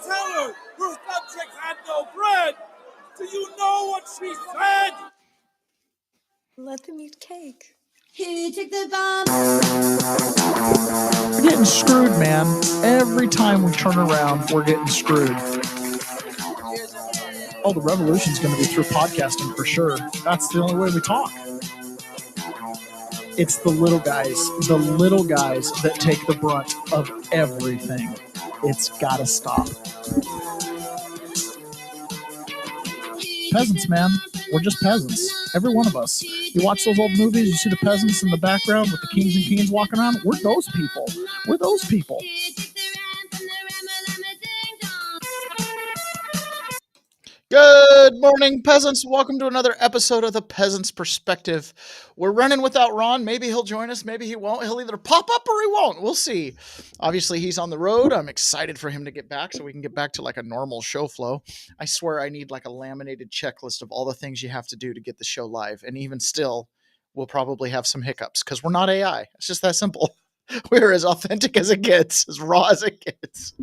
tell her her subjects had no bread. Do you know what she said? Let them eat cake. Who took the bomb? We're getting screwed, man. Every time we turn around, we're getting screwed. Oh, the revolution's going to be through podcasting for sure. That's the only way we talk. It's the little guys that take the brunt of everything. It's got to stop. Peasants, man. We're just peasants. Every one of us. You watch those old movies, you see the peasants in the background with the kings and queens walking around. We're those people. We're those people. Good morning, peasants. Welcome to another episode of The Peasant's Perspective. We're running without Ron. Maybe he'll join us. Maybe he won't. He'll either pop up or he won't. We'll see. Obviously, he's on the road. I'm excited for him to get back so we can get back to like a normal show flow. I swear I need like a laminated checklist of all the things you have to do to get the show live. And even still, we'll probably have some hiccups because we're not AI. It's just that simple. We're as authentic as it gets, as raw as it gets.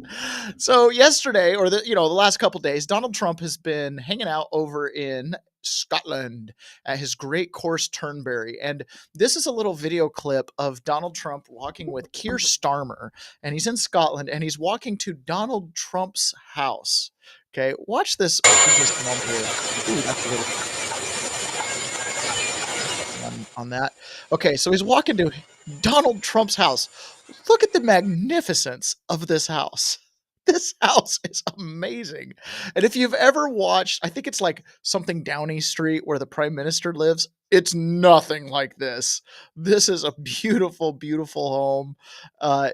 So yesterday, or the last couple days, Donald Trump has been hanging out over in Scotland at his great course Turnberry. And this is a little video clip of Donald Trump walking with Keir Starmer. And he's in Scotland and he's walking to Donald Trump's house. Okay, watch this. Ooh, that's a little on that. Okay, so he's walking to Donald Trump's house. Look at the magnificence of this house. This house is amazing. And if you've ever watched, I think it's like something Downing Street where the prime minister lives, it's nothing like this. This is a beautiful, beautiful home. I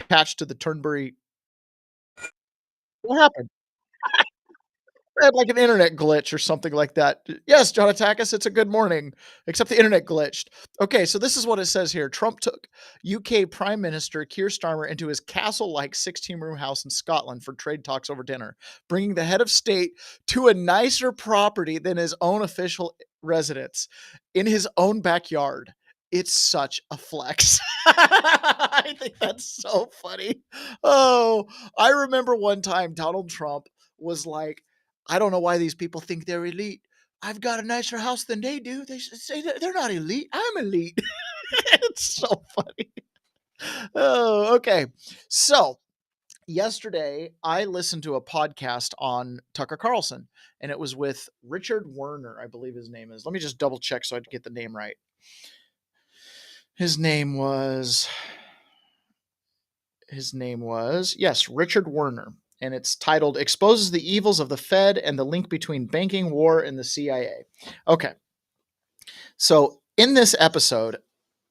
attached to the Turnberry. What happened? I had like an internet glitch or something like that. Yes, John Attackis, it's a good morning, except the internet glitched. Okay, so this is what it says here. Trump took UK Prime Minister Keir Starmer into his castle-like 16-room house in Scotland for trade talks over dinner, bringing the head of state to a nicer property than his own official residence in his own backyard. It's such a flex. I think that's so funny. Oh, I remember one time Donald Trump was like, I don't know why these people think they're elite. I've got a nicer house than they do. They say they're not elite. I'm elite. It's so funny. Oh, okay. So yesterday I listened to a podcast on Tucker Carlson, and it was with Richard Werner, I believe his name is. Let me just double check so I get the name right. His name was, yes, Richard Werner. And it's titled Exposes the Evils of the Fed and the Link Between Banking, War, and the CIA. Okay. So in this episode,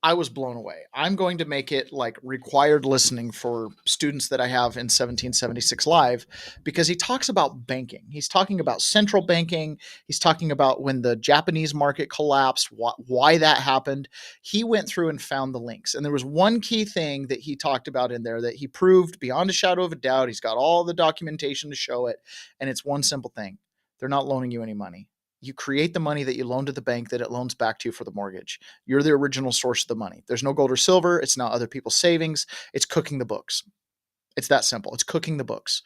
I was blown away. I'm going to make it like required listening for students that I have in 1776 Live because he talks about banking. He's talking about central banking. He's talking about when the Japanese market collapsed, why that happened. He went through and found the links. And there was one key thing that he talked about in there that he proved beyond a shadow of a doubt. He's got all the documentation to show it. And it's one simple thing. They're not loaning you any money. You create the money that you loan to the bank that it loans back to you for the mortgage. You're the original source of the money. There's no gold or silver. It's not other people's savings. It's cooking the books. It's that simple. It's cooking the books.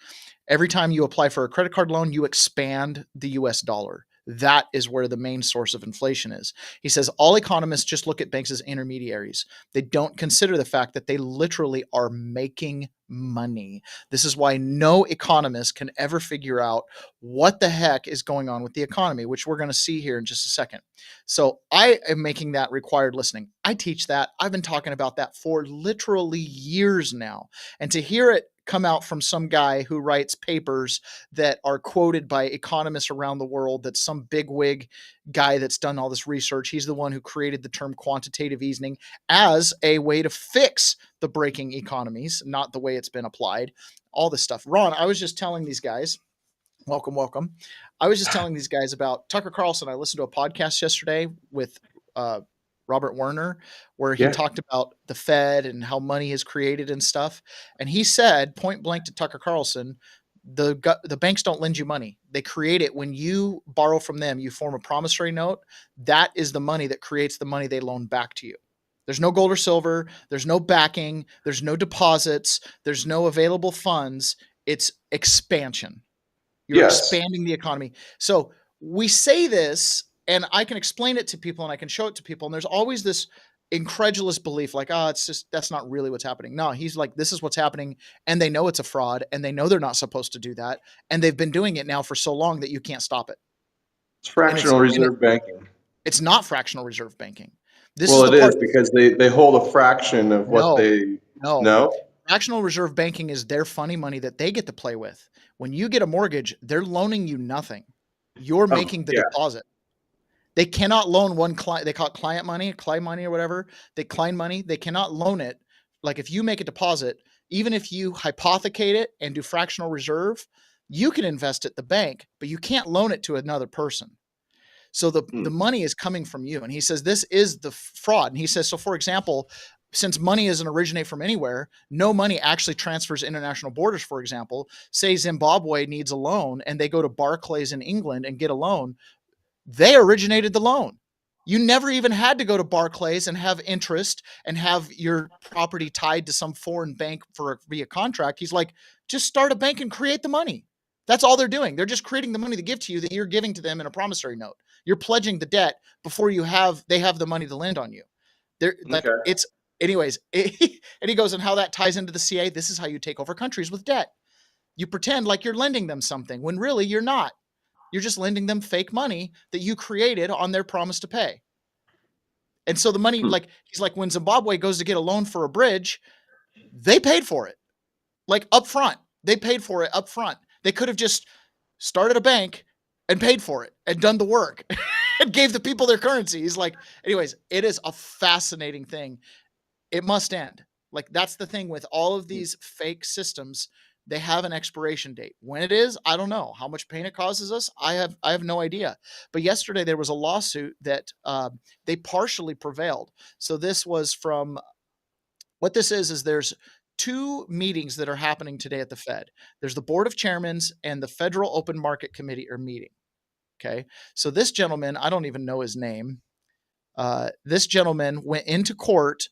Every time you apply for a credit card loan, you expand the US dollar. That is where the main source of inflation is. He says all economists just look at banks as intermediaries. They don't consider the fact that they literally are making money. This is why no economist can ever figure out what the heck is going on with the economy, which we're going to see here in just a second. So I am making that required listening. I teach that. I've been talking about that for literally years now. And to hear it come out from some guy who writes papers that are quoted by economists around the world, that's some bigwig guy that's done all this research. He's the one who created the term quantitative easing as a way to fix the breaking economies, not the way it's been applied, all this stuff. Ron, I was just telling these guys, welcome. I was just telling these guys about Tucker Carlson. I listened to a podcast yesterday with Robert Werner, where he talked about the Fed and how money is created and stuff. And he said point blank to Tucker Carlson, The banks don't lend you money. They create it when you borrow from them. You form a promissory note. That is the money that creates the money they loan back to you. There's no gold or silver. There's no backing. There's no deposits. There's no available funds. It's expansion. You're expanding the economy. So we say this, and I can explain it to people and I can show it to people. And there's always this incredulous belief like, it's just, that's not really what's happening. No, he's like, this is what's happening. And they know it's a fraud and they know they're not supposed to do that. And they've been doing it now for so long that you can't stop it. It's fractional reserve banking. It's not fractional reserve banking. It is because they hold a fraction of what they know. Fractional reserve banking is their funny money that they get to play with. When you get a mortgage, they're loaning you nothing. You're making the deposit. They cannot loan one client. They call it client money or whatever. Client money. They cannot loan it. Like if you make a deposit, even if you hypothecate it and do fractional reserve, you can invest at the bank, but you can't loan it to another person. So the money is coming from you. And he says, this is the fraud. And he says, so for example, since money doesn't originate from anywhere, no money actually transfers international borders. For example, say Zimbabwe needs a loan and they go to Barclays in England and get a loan. They originated the loan. You never even had to go to Barclays and have interest and have your property tied to some foreign bank via contract. He's like, just start a bank and create the money. That's all they're doing. They're just creating the money to give to you that you're giving to them in a promissory note. You're pledging the debt before they have the money to lend on you. Anyways, and he goes, and how that ties into the CA. This is how you take over countries with debt. You pretend like you're lending them something when really you're not. You're just lending them fake money that you created on their promise to pay. And so the money, he's like, when Zimbabwe goes to get a loan for a bridge, they paid for it. Like up front. They paid for it up front. They could have just started a bank and paid for it and done the work and gave the people their currency. He's like, anyways, it is a fascinating thing. It must end. Like that's the thing with all of these fake systems. They have an expiration date. When it is, I don't know. How much pain it causes us, I have no idea. But yesterday there was a lawsuit that they partially prevailed. So this was from what this is there's two meetings that are happening today at the Fed. There's the Board of Chairmen and the Federal Open Market Committee are meeting. Okay. So this gentleman, I don't even know his name. This gentleman went into court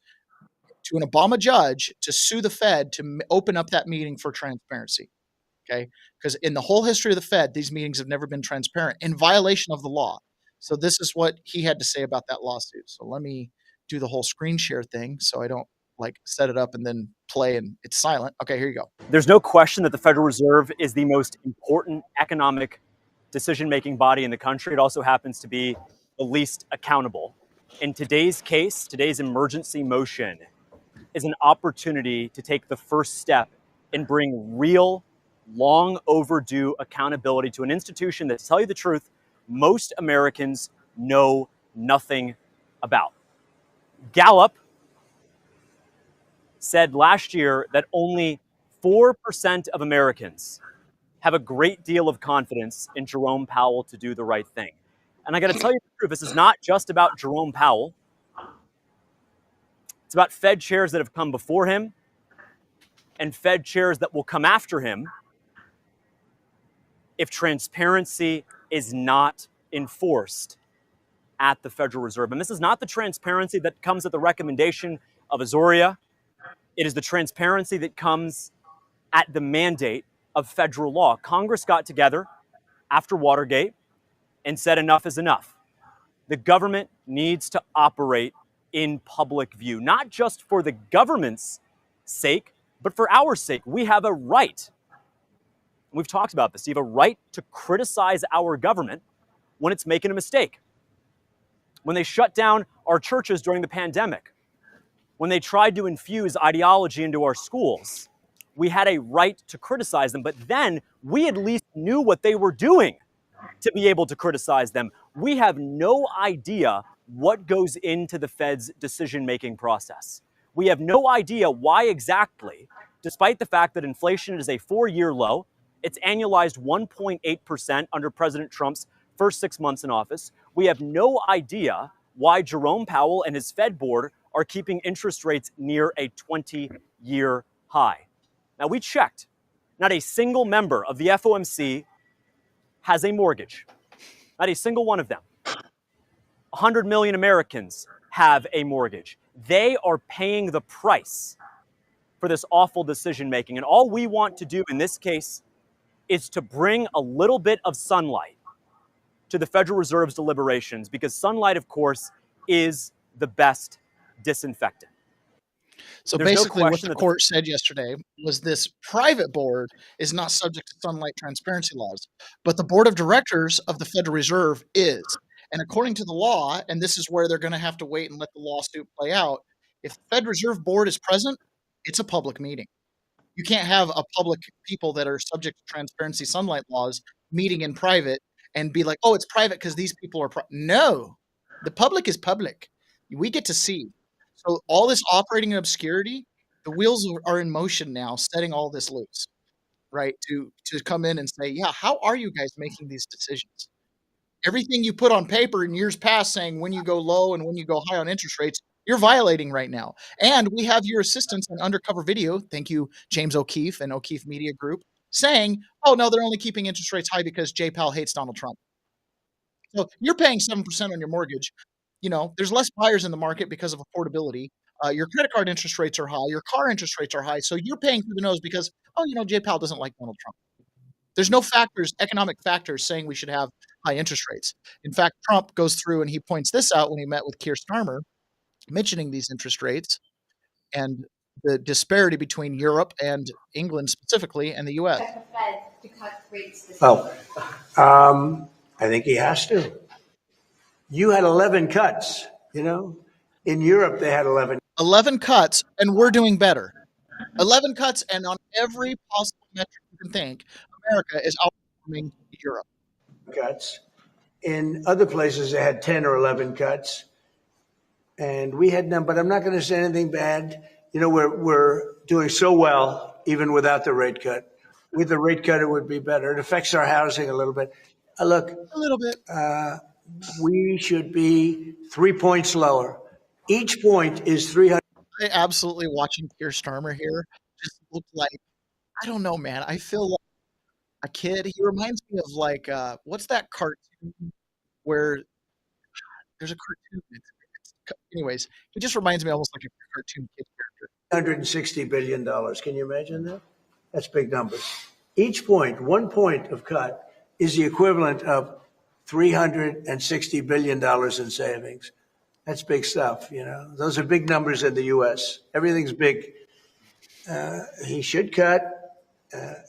to an Obama judge to sue the Fed to open up that meeting for transparency. Okay. Because in the whole history of the Fed, these meetings have never been transparent in violation of the law. So this is what he had to say about that lawsuit. So let me do the whole screen share thing so I don't set it up and then play and it's silent. Okay, here you go. There's no question that the Federal Reserve is the most important economic decision-making body in the country. It also happens to be the least accountable. In today's case, today's emergency motion is an opportunity to take the first step and bring real, long overdue accountability to an institution that, to tell you the truth, most Americans know nothing about. Gallup said last year that only 4% of Americans have a great deal of confidence in Jerome Powell to do the right thing. And I got to tell you the truth, this is not just about Jerome Powell. It's about Fed chairs that have come before him and Fed chairs that will come after him if transparency is not enforced at the Federal Reserve. And this is not the transparency that comes at the recommendation of Azoria. It is the transparency that comes at the mandate of federal law. Congress got together after Watergate and said enough is enough. The government needs to operate in public view, not just for the government's sake, but for our sake. We have a right. We've talked about this. You have a right to criticize our government when it's making a mistake. When they shut down our churches during the pandemic, when they tried to infuse ideology into our schools, we had a right to criticize them, but then we at least knew what they were doing to be able to criticize them. We have no idea what goes into the Fed's decision-making process. We have no idea why exactly, despite the fact that inflation is a 4-year low, it's annualized 1.8% under President Trump's first 6 months in office. We have no idea why Jerome Powell and his Fed board are keeping interest rates near a 20-year high. Now, we checked Not a single member of the FOMC has a mortgage. Not a single one of them. 100 million Americans have a mortgage. They are paying the price for this awful decision making. And all we want to do in this case is to bring a little bit of sunlight to the Federal Reserve's deliberations, because sunlight, of course, is the best disinfectant. So There's no basically what question the that court said yesterday was this private board is not subject to sunlight transparency laws, but the board of directors of the Federal Reserve is. And according to the law, and this is where they're going to have to wait and let the lawsuit play out, if the Fed Reserve Board is present, it's a public meeting. You can't have a public people that are subject to transparency sunlight laws meeting in private and be like, oh, it's private because these people are no, the public is public. We get to see. So all this operating in obscurity, the wheels are in motion now, setting all this loose, right? To come in and say, yeah, how are you guys making these decisions? Everything you put on paper in years past saying when you go low and when you go high on interest rates, you're violating right now. And we have your assistants in undercover video. Thank you, James O'Keefe and O'Keefe Media Group, saying, oh, no, they're only keeping interest rates high because Jay Powell hates Donald Trump. So you're paying 7% on your mortgage. You know, there's less buyers in the market because of affordability. Your credit card interest rates are high. Your car interest rates are high. So you're paying through the nose because, oh, you know, Jay Powell doesn't like Donald Trump. There's no factors, economic factors saying we should have high interest rates. In fact, Trump goes through and he points this out when he met with Keir Starmer, mentioning these interest rates and the disparity between Europe and England specifically and the U.S. Well, I think he has to. You had 11 cuts, you know. In Europe, they had 11. 11 cuts, and we're doing better. 11 cuts, and on every possible metric you can think, America is outperforming Europe. Cuts. In other places, they had 10 or 11 cuts, and we had none. But I'm not going to say anything bad. You know, we're doing so well, even without the rate cut. With the rate cut, it would be better. It affects our housing a little bit. Look, a little bit. We should be 3 points lower. Each point is 300. I absolutely watching Keir Starmer here just looked like, I don't know, man. I feel like a kid. He reminds me of like, what's that cartoon where there's a cartoon? Anyways, he just reminds me almost like a cartoon kid character. $160 billion. Can you imagine that? That's big numbers. Each point, 1 point of cut, is the equivalent of $360 billion in savings. That's big stuff, you know. Those are big numbers in the U.S. Everything's big. He should cut.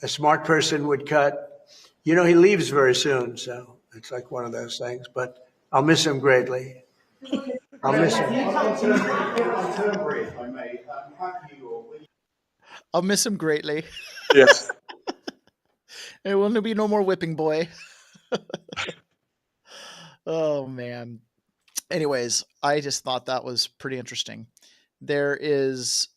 A smart person would cut. You know, he leaves very soon, so it's like one of those things. But I'll miss him greatly. I'll miss him. I'll miss him greatly. Yes. There will be no more whipping boy. Oh, man. Anyways, I just thought that was pretty interesting. There is,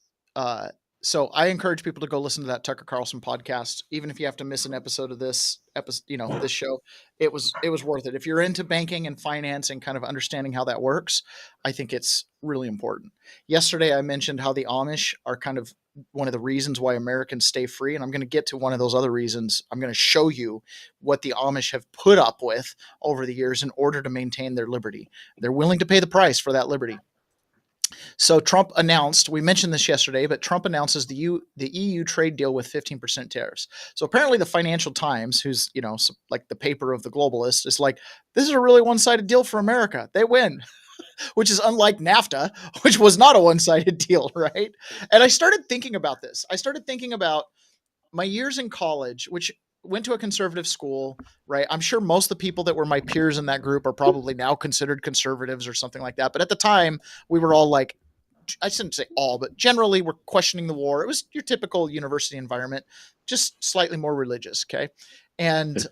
so I encourage people to go listen to that Tucker Carlson podcast, even if you have to miss an episode of this episode, you know, this show. It was worth it. If you're into banking and finance and kind of understanding how that works, I think it's really important. Yesterday, I mentioned how the Amish are kind of one of the reasons why Americans stay free. And I'm going to get to one of those other reasons. I'm going to show you what the Amish have put up with over the years in order to maintain their liberty. They're willing to pay the price for that liberty. So Trump announced, we mentioned this yesterday, but Trump announces the EU trade deal with 15% tariffs. So apparently the Financial Times, who's, you know, like the paper of the globalists, is like, this is a really one-sided deal for America. They win. Which is unlike NAFTA, which was not a one-sided deal, right? And I started thinking about this. I started thinking about my years in college, which went to a conservative school, right? I'm sure most of the people that were my peers in that group are probably now considered conservatives or something like that. But at the time, we were all like, I shouldn't say all, but generally we're questioning the war. It was your typical university environment, just slightly more religious, okay? And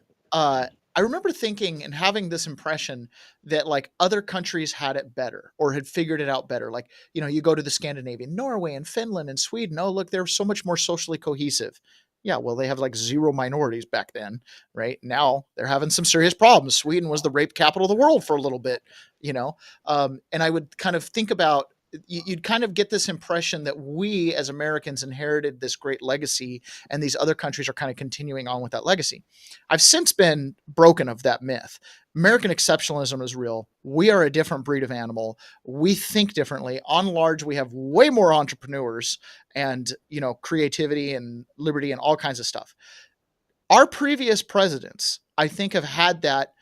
I remember thinking and having this impression that like other countries had it better or had figured it out better. Like, you know, you go to the Scandinavian, Norway and Finland and Sweden. Oh, look, they're so much more socially cohesive. Yeah, well, they have like 0 minorities back then, right? Now they're having some serious problems. Sweden was the rape capital of the world for a little bit, you know? And I would kind of think about you'd kind of get this impression that we as Americans inherited this great legacy and these other countries are kind of continuing on with that legacy. I've since been broken of that myth. American exceptionalism is real. We are a different breed of animal. We think differently. On large, we have way more entrepreneurs and, creativity and liberty and all kinds of stuff. Our previous presidents, I think, have had that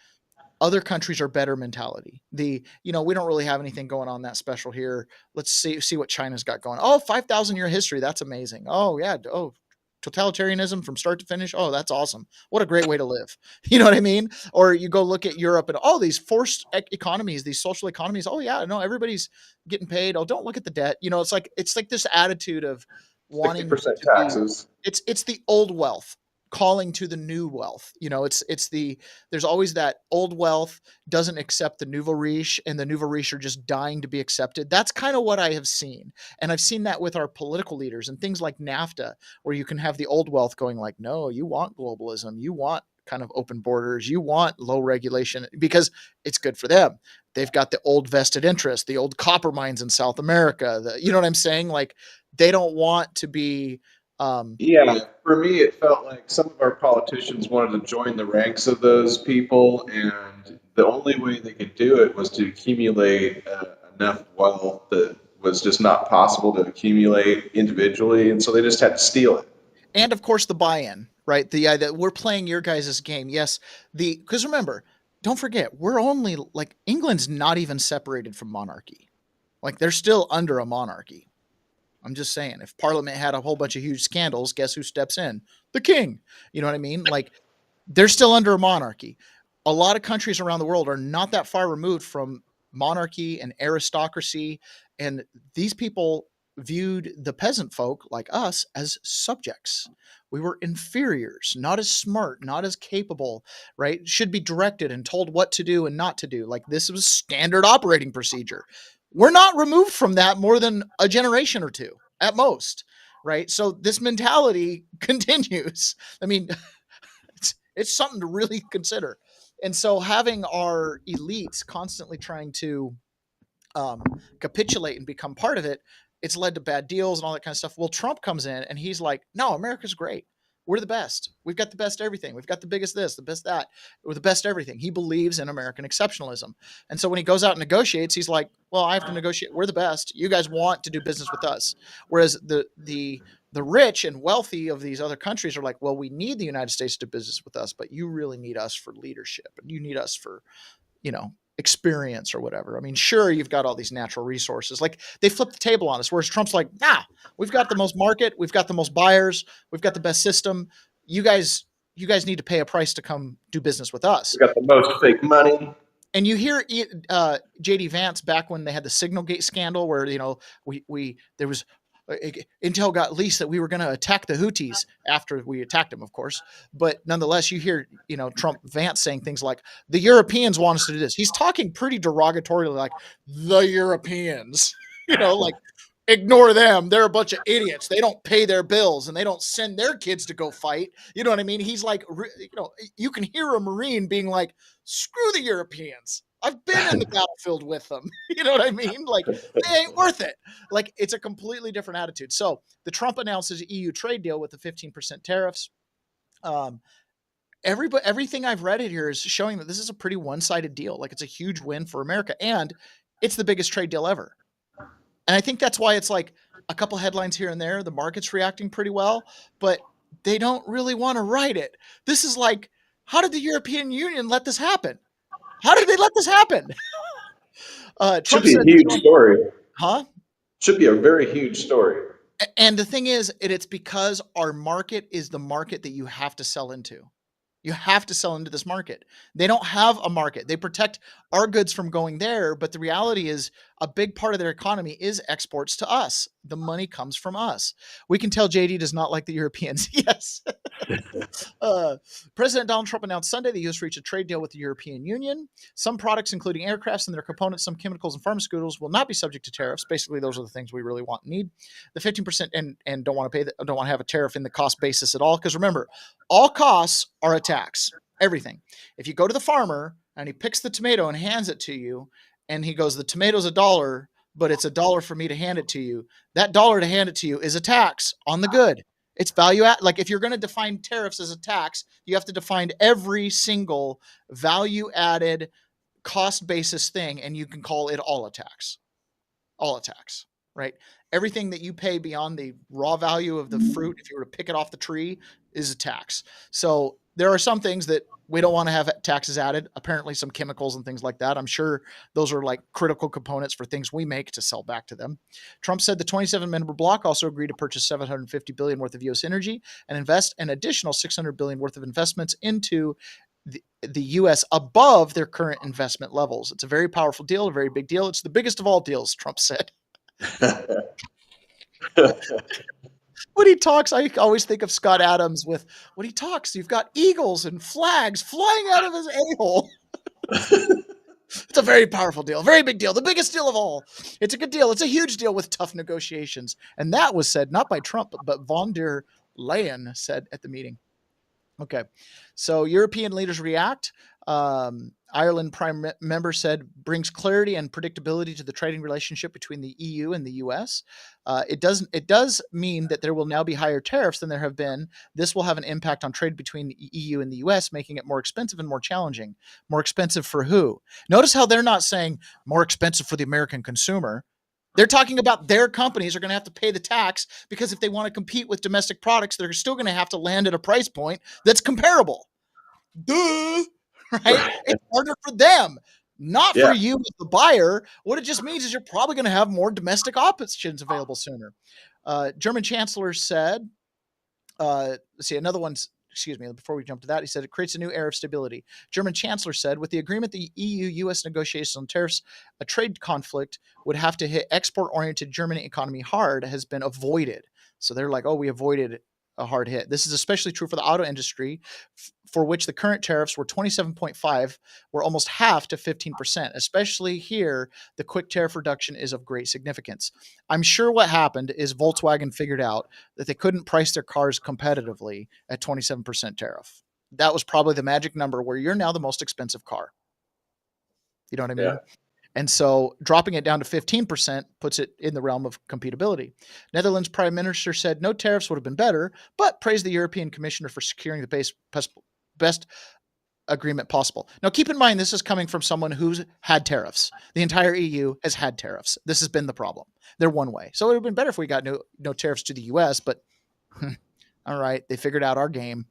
other countries are better mentality. We don't really have anything going on that special here. Let's see what China's got going. Oh, 5,000 year history. That's amazing. Oh yeah. Oh, totalitarianism from start to finish. Oh, that's awesome. What a great way to live. You know what I mean? Or you go look at Europe and all these forced economies, these social economies. Oh yeah, no, everybody's getting paid. Oh, don't look at the debt. It's like this attitude of wanting 60% taxes. It's the old wealth calling to the new wealth. There's always that old wealth doesn't accept the nouveau riche, and the nouveau riche are just dying to be accepted. That's kind of what I have seen. And I've seen that with our political leaders and things like NAFTA, where you can have the old wealth going like, no, you want globalism. You want kind of open borders. You want low regulation because it's good for them. They've got the old vested interest, the old copper mines in South America. You know what I'm saying? Like they don't want to be, yeah, for me, it felt like some of our politicians wanted to join the ranks of those people, and the only way they could do it was to accumulate enough wealth that was just not possible to accumulate individually, and so they just had to steal it. And of course, the buy-in, right? The idea that we're playing your guys' game. Yes, because remember, don't forget, we're only like England's not even separated from monarchy. Like they're still under a monarchy. I'm just saying, if Parliament had a whole bunch of huge scandals, guess who steps in? The king. You know what I mean? Like they're still under a monarchy. A lot of countries around the world are not that far removed from monarchy and aristocracy. And these people viewed the peasant folk like us as subjects. We were inferiors, not as smart, not as capable, right? Should be directed and told what to do and not to do. Like this was standard operating procedure. We're not removed from that more than a generation or two at most, right? So this mentality continues. I mean, it's something to really consider. And so having our elites constantly trying to capitulate and become part of it, it's led to bad deals and all that kind of stuff. Well, Trump comes in and he's like, no, America's great. We're the best. We've got the best everything. We've got the biggest this, the best that. We're the best everything. He believes in American exceptionalism. And so when he goes out and negotiates, he's like, well, I have to negotiate. We're the best. You guys want to do business with us. Whereas the rich and wealthy of these other countries are like, well, we need the United States to do business with us, but you really need us for leadership. And you need us for, experience or whatever. I mean, sure, you've got all these natural resources. Like they flip the table on us, whereas Trump's like, nah, we've got the most market, we've got the most buyers, we've got the best system. You guys need to pay a price to come do business with us. We got the most fake money. And you hear JD Vance back when they had the Signalgate scandal where, there was Intel got leased that we were going to attack the Houthis after we attacked them, of course. But nonetheless, you hear, Trump Vance saying things like the Europeans want us to do this. He's talking pretty derogatorily, like the Europeans, like ignore them. They're a bunch of idiots. They don't pay their bills and they don't send their kids to go fight. You know what I mean? He's like, you can hear a Marine being like, screw the Europeans. I've been in the battlefield with them. You know what I mean? Like they ain't worth it. Like it's a completely different attitude. So the Trump announces an EU trade deal with the 15% tariffs. Everything I've read it here is showing that this is a pretty one-sided deal. Like it's a huge win for America and it's the biggest trade deal ever. And I think that's why it's like a couple headlines here and there. The market's reacting pretty well, but they don't really want to write it. This is like, how did the European Union let this happen? How did they let this happen? Should be a huge story. Huh? Should be a very huge story. And the thing is, it's because our market is the market that you have to sell into. You have to sell into this market. They don't have a market. They protect our goods from going there, but the reality is a big part of their economy is exports to us. The money comes from us. We can tell JD does not like the Europeans. Yes. President Donald Trump announced Sunday the U.S. reached a trade deal with the European Union. Some products, including aircrafts and their components, some chemicals and pharmaceuticals, will not be subject to tariffs. Basically, those are the things we really want and need. The 15% and don't want to have a tariff in the cost basis at all. Because remember, all costs are a tax. Everything. If you go to the farmer and he picks the tomato and hands it to you, and he goes, the tomato's $1, but it's $1 for me to hand it to you. That $1 to hand it to you is a tax on the good. It's value add. Like if you're going to define tariffs as a tax, you have to define every single value added cost basis thing, and you can call it all a tax. All a tax, right? Everything that you pay beyond the raw value of the fruit, if you were to pick it off the tree, is a tax. So there are some things that we don't want to have taxes added. Apparently some chemicals and things like that. I'm sure those are like critical components for things we make to sell back to them. Trump said the 27-member bloc also agreed to purchase $750 billion worth of U.S. energy and invest an additional $600 billion worth of investments into the U.S. above their current investment levels. It's a very powerful deal, a very big deal. It's the biggest of all deals, Trump said. When he talks, I always think of Scott Adams with when he talks, you've got eagles and flags flying out of his a-hole. It's a very powerful deal, very big deal, the biggest deal of all. It's a good deal. It's a huge deal with tough negotiations. And that was said not by Trump, but von der Leyen said at the meeting. Okay, so European leaders react. Ireland prime member said brings clarity and predictability to the trading relationship between the EU and the US. It does mean that there will now be higher tariffs than there have been. This will have an impact on trade between the EU and the US, making it more expensive and more challenging. More expensive for who? Notice how they're not saying more expensive for the American consumer. They're talking about their companies are going to have to pay the tax because if they want to compete with domestic products, they're still going to have to land at a price point that's comparable. Duh. Right? It's harder for them, not for you as the buyer. What it just means is you're probably going to have more domestic options available sooner. German Chancellor said, let's see, another one's, excuse me, before we jump to that, he said it creates a new era of stability. German Chancellor said, with the agreement, the EU-US negotiations on tariffs, a trade conflict would have to hit export-oriented German economy hard has been avoided. So they're like, oh, we avoided a hard hit. This is especially true for the auto industry, for which the current tariffs were 27.5, were almost half to 15%. Especially here, the quick tariff reduction is of great significance. I'm sure what happened is Volkswagen figured out that they couldn't price their cars competitively at 27% tariff. That was probably the magic number where you're now the most expensive car. You know what I mean? Yeah. And so dropping it down to 15% puts it in the realm of compatibility. Netherlands Prime Minister said no tariffs would have been better, but praised the European Commissioner for securing the best agreement possible. Now, keep in mind, this is coming from someone who's had tariffs. The entire EU has had tariffs. This has been the problem. They're one way. So it would have been better if we got no tariffs to the US, but all right, they figured out our game.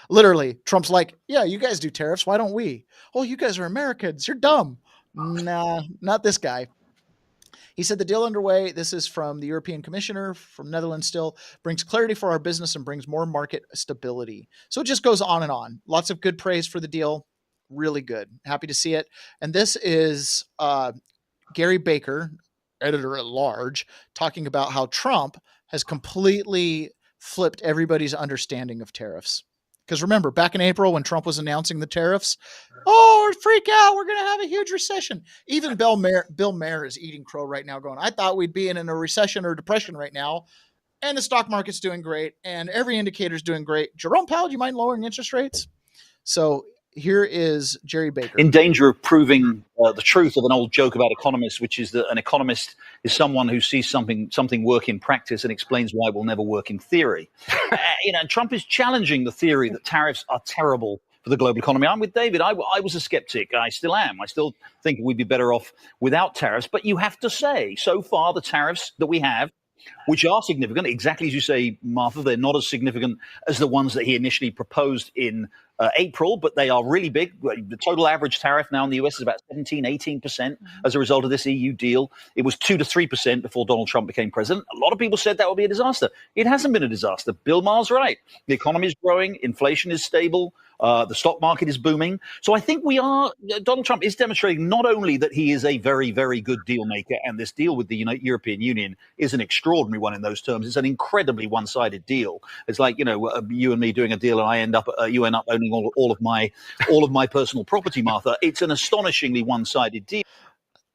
Literally, Trump's like, yeah, you guys do tariffs. Why don't we? Oh, you guys are Americans. You're dumb. Nah, not this guy. He said the deal underway, this is from the European Commissioner from Netherlands still, brings clarity for our business and brings more market stability. So it just goes on and on. Lots of good praise for the deal. Really good. Happy to see it. And this is Gary Baker, editor at large, talking about how Trump has completely flipped everybody's understanding of tariffs. Because remember, back in April when Trump was announcing the tariffs, oh, freak out, we're going to have a huge recession. Even Bill Maher is eating crow right now going, I thought we'd be in a recession or depression right now, and the stock market's doing great, and every indicator's doing great. Jerome Powell, do you mind lowering interest rates? So here is Jerry Baker. In danger of proving the truth of an old joke about economists, which is that an economist is someone who sees something work in practice and explains why it will never work in theory. Trump is challenging the theory that tariffs are terrible for the global economy. I'm with David. I was a skeptic. I still am. I still think we'd be better off without tariffs. But you have to say, so far, the tariffs that we have, which are significant, exactly as you say, Martha, they're not as significant as the ones that he initially proposed in April, but they are really big. The total average tariff now in the US is about 17, 18% as a result of this EU deal. It was 2 to 3% before Donald Trump became president. A lot of people said that would be a disaster. It hasn't been a disaster. Bill Maher's right. The economy is growing. Inflation is stable. The stock market is booming. So I think Donald Trump is demonstrating not only that he is a very, very good deal maker, and this deal with the European Union is an extraordinary one in those terms. It's an incredibly one-sided deal. It's like, you and me doing a deal and you end up owning all of my personal property, Martha. It's an astonishingly one-sided deal.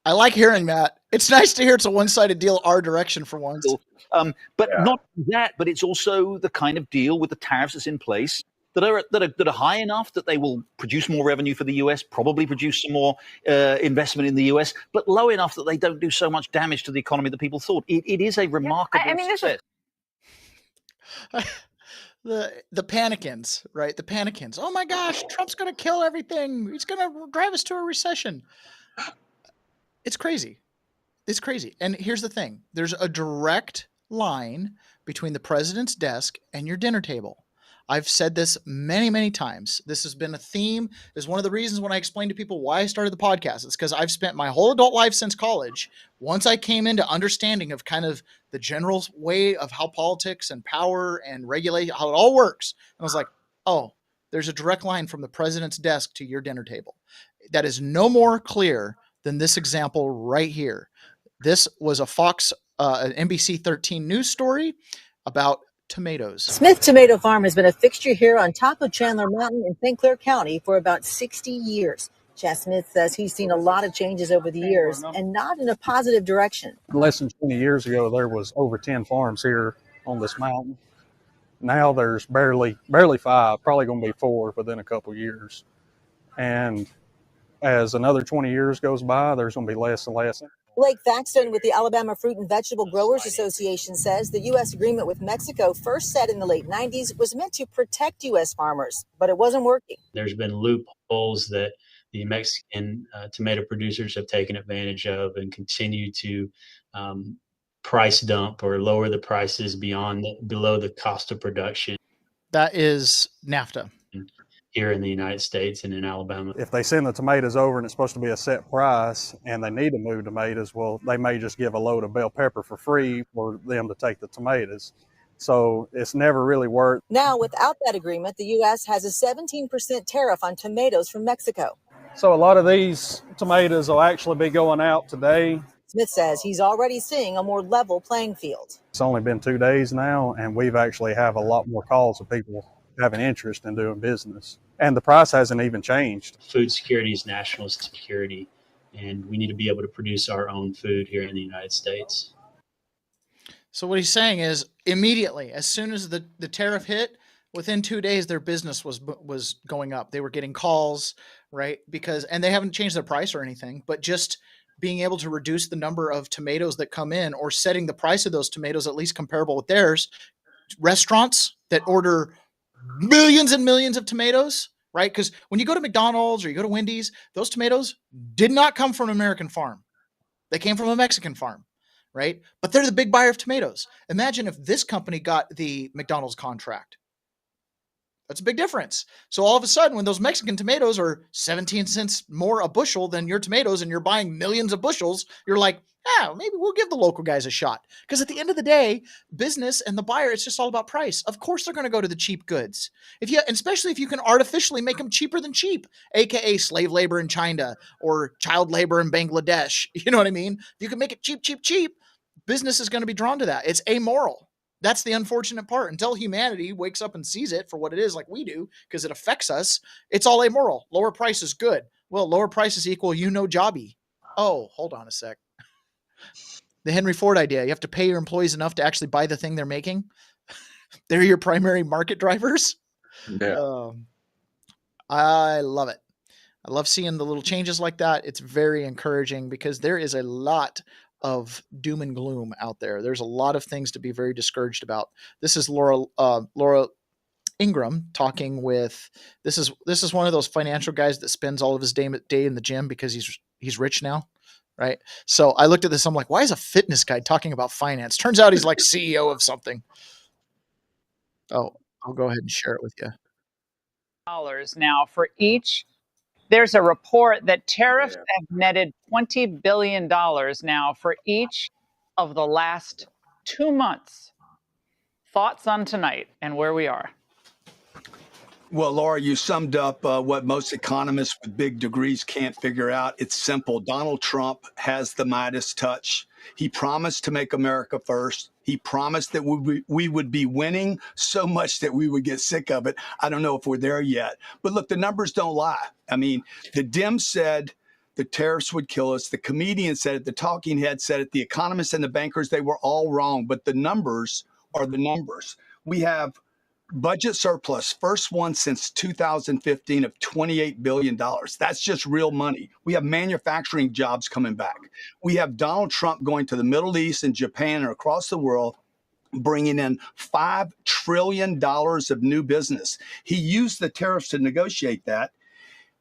I like hearing that. It's nice to hear it's a one-sided deal our direction for once. Not that, but it's also the kind of deal with the tariffs that's in place that are high enough that they will produce more revenue for the US, probably produce some more investment in the US, but low enough that they don't do so much damage to the economy that people thought. It is a remarkable success. The panicans, right? The panicans. Oh my gosh, Trump's going to kill everything. He's going to drive us to a recession. It's crazy. It's crazy. And here's the thing. There's a direct line between the president's desk and your dinner table. I've said this many, many times. This has been a theme. It's one of the reasons when I explain to people why I started the podcast. It's because I've spent my whole adult life since college. Once I came into understanding of kind of the general way of how politics and power and regulation, how it all works. And I was like, oh, there's a direct line from the president's desk to your dinner table. That is no more clear than this example right here. This was a Fox, an NBC 13 news story about tomatoes. Smith Tomato Farm has been a fixture here on top of Chandler Mountain in St. Clair County for about 60 years. Chad Smith says he's seen a lot of changes over the years and not in a positive direction. Less than 20 years ago, there was over 10 farms here on this mountain. Now there's barely 5, probably going to be 4 within a couple years. And as another 20 years goes by, there's going to be less and less. Blake Thaxton with the Alabama Fruit and Vegetable Growers Association says the U.S. agreement with Mexico, first set in the late 90s, was meant to protect U.S. farmers, but it wasn't working. There's been loopholes that the Mexican tomato producers have taken advantage of and continue to price dump or lower the prices below the cost of production. That is NAFTA. Here in the United States and in Alabama. If they send the tomatoes over and it's supposed to be a set price and they need to move tomatoes, well, they may just give a load of bell pepper for free for them to take the tomatoes. So it's never really worked. Now, without that agreement, the U.S. has a 17% tariff on tomatoes from Mexico. So a lot of these tomatoes will actually be going out today. Smith says he's already seeing a more level playing field. It's only been 2 days now, and we've actually have a lot more calls of people having interest in doing business. And the price hasn't even changed. Food security is national security, and we need to be able to produce our own food here in the United States. So what he's saying is immediately, as soon as the tariff hit, within 2 days, their business was going up. They were getting calls, right? And they haven't changed their price or anything, but just being able to reduce the number of tomatoes that come in or setting the price of those tomatoes at least comparable with theirs. Restaurants that order millions and millions of tomatoes, right? Because when you go to McDonald's or you go to Wendy's, those tomatoes did not come from an American farm. They came from a Mexican farm, right? But they're the big buyer of tomatoes. Imagine if this company got the McDonald's contract. That's a big difference. So all of a sudden, when those Mexican tomatoes are 17 cents more a bushel than your tomatoes and you're buying millions of bushels, you're like, maybe we'll give the local guys a shot. Because at the end of the day, business and the buyer, it's just all about price. Of course, they're going to go to the cheap goods. Especially if you can artificially make them cheaper than cheap, aka slave labor in China or child labor in Bangladesh. You know what I mean? If you can make it cheap, business is going to be drawn to that. It's amoral. That's the unfortunate part. Until humanity wakes up and sees it for what it is, like we do, because it affects us, it's all amoral. Lower price is good. Well, lower prices equal jobby. Oh, hold on a sec. The Henry Ford idea. You have to pay your employees enough to actually buy the thing they're making. They're your primary market drivers. Yeah. I love it. I love seeing the little changes like that. It's very encouraging because there is a lot of doom and gloom out there. There's a lot of things to be very discouraged about. This is Laura Ingraham talking with, this is one of those financial guys that spends all of his day in the gym because he's rich now. Right. So I looked at this. I'm like, why is a fitness guy talking about finance? Turns out he's like CEO of something. Oh, I'll go ahead and share it with you. Now for each. There's a report that tariffs have netted $20 billion now for each of the last 2 months. Thoughts on tonight and where we are? Well, Laura, you summed up what most economists with big degrees can't figure out. It's simple. Donald Trump has the Midas touch. He promised to make America first. He promised that we would be winning so much that we would get sick of it. I don't know if we're there yet. But look, the numbers don't lie. I mean, the Dems said the tariffs would kill us. The comedian said it. The talking head said it. The economists and the bankers, they were all wrong. But the numbers are the numbers. We have budget surplus, first one since 2015 of $28 billion. That's just real money. We have manufacturing jobs coming back. We have Donald Trump going to the Middle East and Japan and across the world, bringing in $5 trillion of new business. He used the tariffs to negotiate that.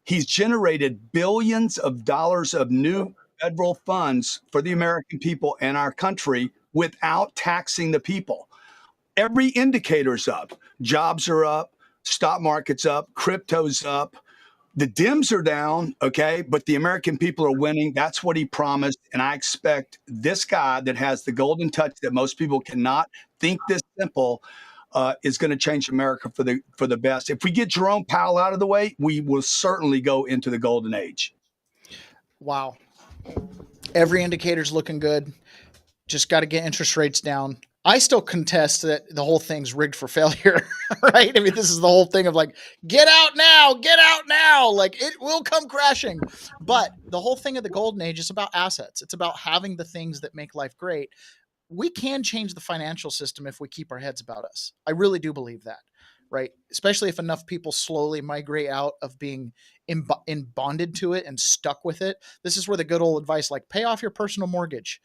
He's generated billions of dollars of new federal funds for the American people and our country without taxing the people. Every indicator's up. Jobs are up, stock market's up, crypto's up. The Dems are down, okay, but the American people are winning. That's what he promised. And I expect this guy that has the golden touch that most people cannot think this simple is going to change America for the best. If we get Jerome Powell out of the way, we will certainly go into the golden age. Wow. Every indicator's looking good. Just got to get interest rates down. I still contest that the whole thing's rigged for failure, right? I mean, this is the whole thing of like, get out now, get out now. Like, it will come crashing. But the whole thing of the golden age is about assets. It's about having the things that make life great. We can change the financial system if we keep our heads about us. I really do believe that, right? Especially if enough people slowly migrate out of being bonded to it and stuck with it. This is where the good old advice, like pay off your personal mortgage,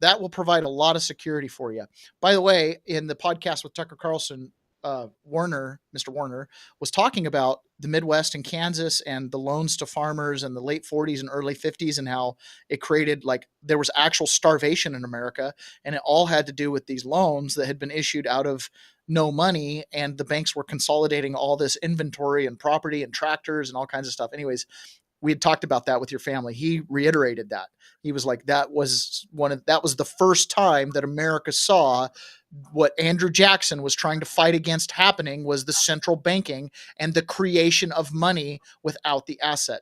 that will provide a lot of security for you. By the way, in the podcast with Tucker Carlson, Mr. Werner was talking about the Midwest and Kansas and the loans to farmers in the late 40s and early 50s and how it created, like, there was actual starvation in America, and it all had to do with these loans that had been issued out of no money, and the banks were consolidating all this inventory and property and tractors and all kinds of stuff. Anyways, we had talked about that with your family. He reiterated that. He was like, that was the first time that America saw what Andrew Jackson was trying to fight against happening, was the central banking and the creation of money without the asset.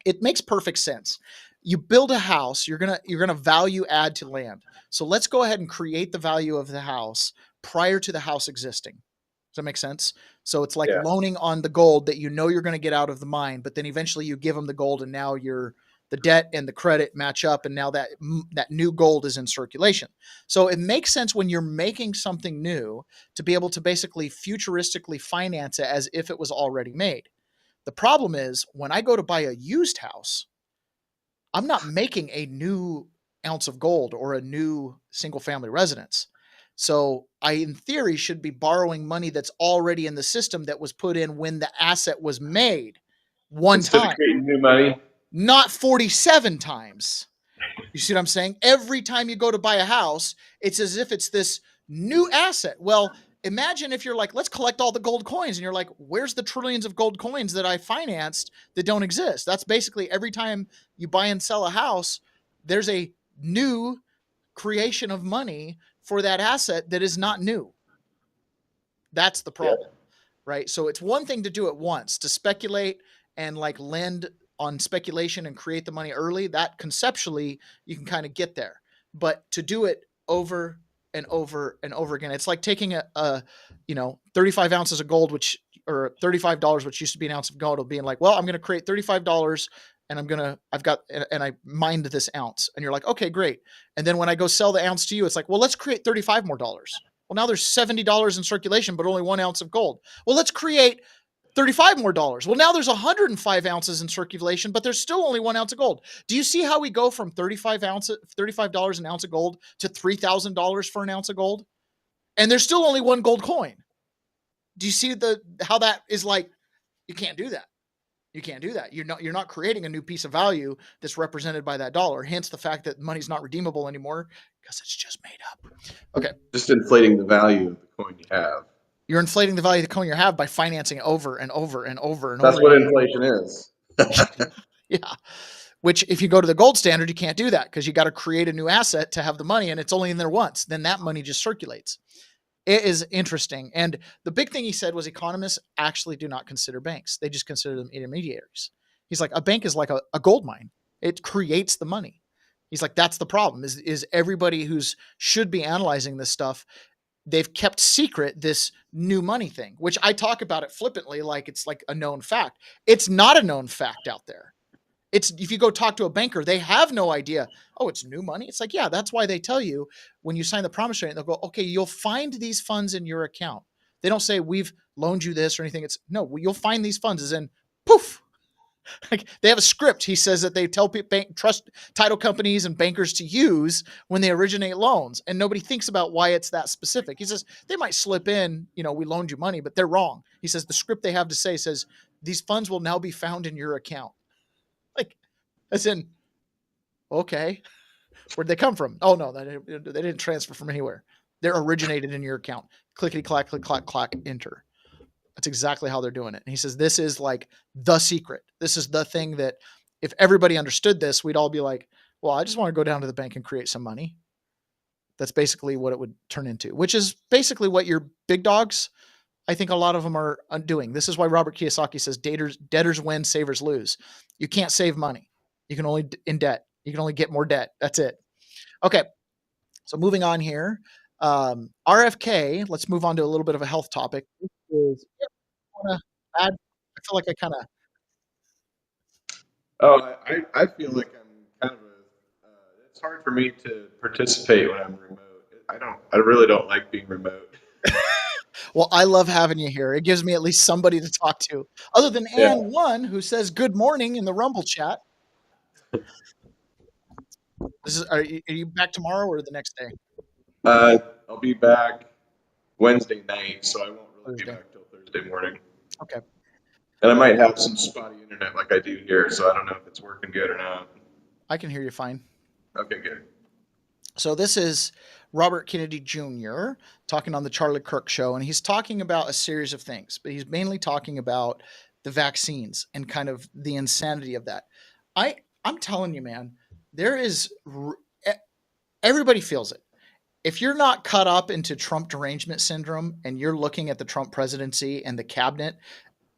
It makes perfect sense. You build a house, you're gonna value add to land. So let's go ahead and create the value of the house prior to the house existing. Does that make sense? So it's like loaning on the gold that you're going to get out of the mine, but then eventually you give them the gold, and now the debt and the credit match up, and now that new gold is in circulation. So it makes sense when you're making something new to be able to basically futuristically finance it as if it was already made. The problem is when I go to buy a used house, I'm not making a new ounce of gold or a new single family residence. So I, in theory, should be borrowing money that's already in the system that was put in when the asset was made one Instead time. of creating new money. Not 47 times. You see what I'm saying? Every time you go to buy a house, it's as if it's this new asset. Well, imagine if you're like, let's collect all the gold coins. And you're like, where's the trillions of gold coins that I financed that don't exist? That's basically every time you buy and sell a house, there's a new creation of money for that asset that is not new. That's the problem, right? So it's one thing to do it once, to speculate and like lend on speculation and create the money early. That conceptually you can kind of get there, but to do it over and over and over again, it's like taking a 35 ounces of gold, or $35, which used to be an ounce of gold, of being like, well, I'm going to create $35 and I mined this ounce. And you're like, okay, great. And then when I go sell the ounce to you, it's like, well, let's create $35 more. Well, now there's $70 in circulation, but only 1 ounce of gold. Well, let's create $35 more. Well, now there's 105 ounces in circulation, but there's still only 1 ounce of gold. Do you see how we go from $35 an ounce of gold to $3,000 for an ounce of gold? And there's still only one gold coin. Do you see how that is? Like, you can't do that. You can't do that. You're not creating a new piece of value that's represented by that dollar. Hence the fact that money's not redeemable anymore, because it's just made up. Okay. Just inflating the value of the coin you have. You're inflating the value of the coin you have by financing it over and over and over and That's over. That's what inflation is. Yeah. Which, if you go to the gold standard, you can't do that, because you got to create a new asset to have the money, and it's only in there once. Then that money just circulates. It is interesting. And the big thing he said was economists actually do not consider banks. They just consider them intermediaries. He's like, a bank is like a gold mine. It creates the money. He's like, that's the problem, is everybody who's should be analyzing this stuff, they've kept secret this new money thing, which I talk about it flippantly, like it's like a known fact. It's not a known fact out there. If you go talk to a banker, they have no idea. Oh, it's new money. It's like, yeah, that's why they tell you when you sign the promissory note, they'll go, okay, you'll find these funds in your account. They don't say we've loaned you this or anything. It's no, you'll find these funds as in poof. Like they have a script. He says that they tell trust title companies and bankers to use when they originate loans, and nobody thinks about why it's that specific. He says they might slip in, we loaned you money, but they're wrong. He says the script they have to say says these funds will now be found in your account. Like, as in, okay, where'd they come from? Oh no, they didn't transfer from anywhere. They're originated in your account. Clickety clack, click clack clack, enter. That's exactly how they're doing it. And he says, this is like the secret. This is the thing that if everybody understood this, we'd all be like, well, I just want to go down to the bank and create some money. That's basically what it would turn into, which is basically what your big dogs, I think a lot of them are doing. This is why Robert Kiyosaki says debtors win, savers lose. You can't save money. You can only in debt. You can only get more debt. That's it. Okay. So moving on here. RFK, let's move on to a little bit of a health topic. This is, I feel like I kind of. Oh, I feel like I'm kind of it's hard for me to participate when I'm remote. I really don't like being remote. Well, I love having you here. It gives me at least somebody to talk to, other than Ann One, who says good morning in the Rumble chat. Are you back tomorrow or the next day? I'll be back Wednesday night, so I won't really be back till Thursday morning. Okay. And I might have some spotty internet like I do here, so I don't know if it's working good or not. I can hear you fine. Okay, good. So this is Robert Kennedy Jr. talking on the Charlie Kirk show, and he's talking about a series of things, but he's mainly talking about the vaccines and kind of the insanity of that. I'm telling you, man, everybody feels it. If you're not caught up into Trump derangement syndrome and you're looking at the Trump presidency and the cabinet,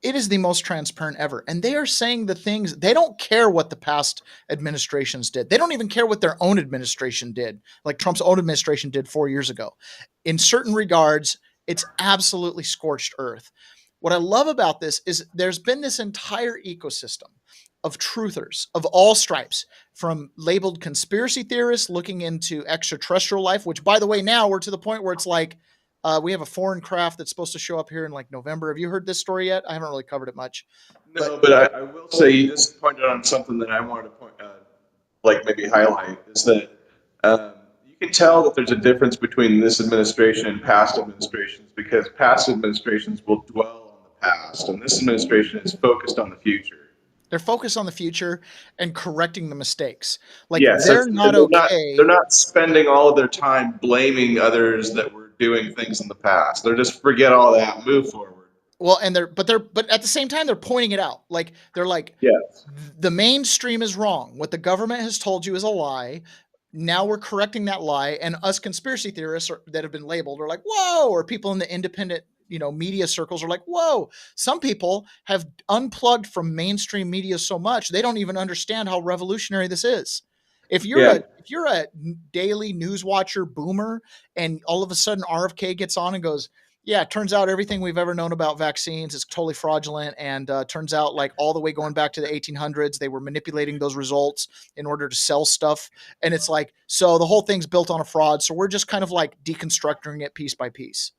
it is the most transparent ever. And they are saying the things, they don't care what the past administrations did. They don't even care what their own administration did, like Trump's own administration did 4 years ago. In certain regards, it's absolutely scorched earth. What I love about this is there's been this entire ecosystem of truthers of all stripes, from labeled conspiracy theorists looking into extraterrestrial life, which, by the way, now we're to the point where it's like we have a foreign craft that's supposed to show up here in like November. Have you heard this story yet? I haven't really covered it much. No, but I will say you just pointed on something that I wanted to maybe highlight, is that you can tell that there's a difference between this administration and past administrations, because past administrations will dwell on the past, and this administration is focused on the future. They're focused on the future and correcting the mistakes. Like, yes, they're not okay. They're not spending all of their time blaming others that were doing things in the past. They're just forget all that, move forward. Well, but at the same time, they're pointing it out. Like, they're like, yes, the mainstream is wrong. What the government has told you is a lie. Now we're correcting that lie. And us conspiracy theorists that have been labeled are like, whoa, or people in the independent media circles are like, whoa. Some people have unplugged from mainstream media so much they don't even understand how revolutionary this is. If you're a daily news watcher boomer, and all of a sudden RFK gets on and goes, yeah, it turns out everything we've ever known about vaccines is totally fraudulent, and turns out like all the way going back to the 1800s, they were manipulating those results in order to sell stuff. And it's like, so the whole thing's built on a fraud. So we're just kind of like deconstructing it piece by piece.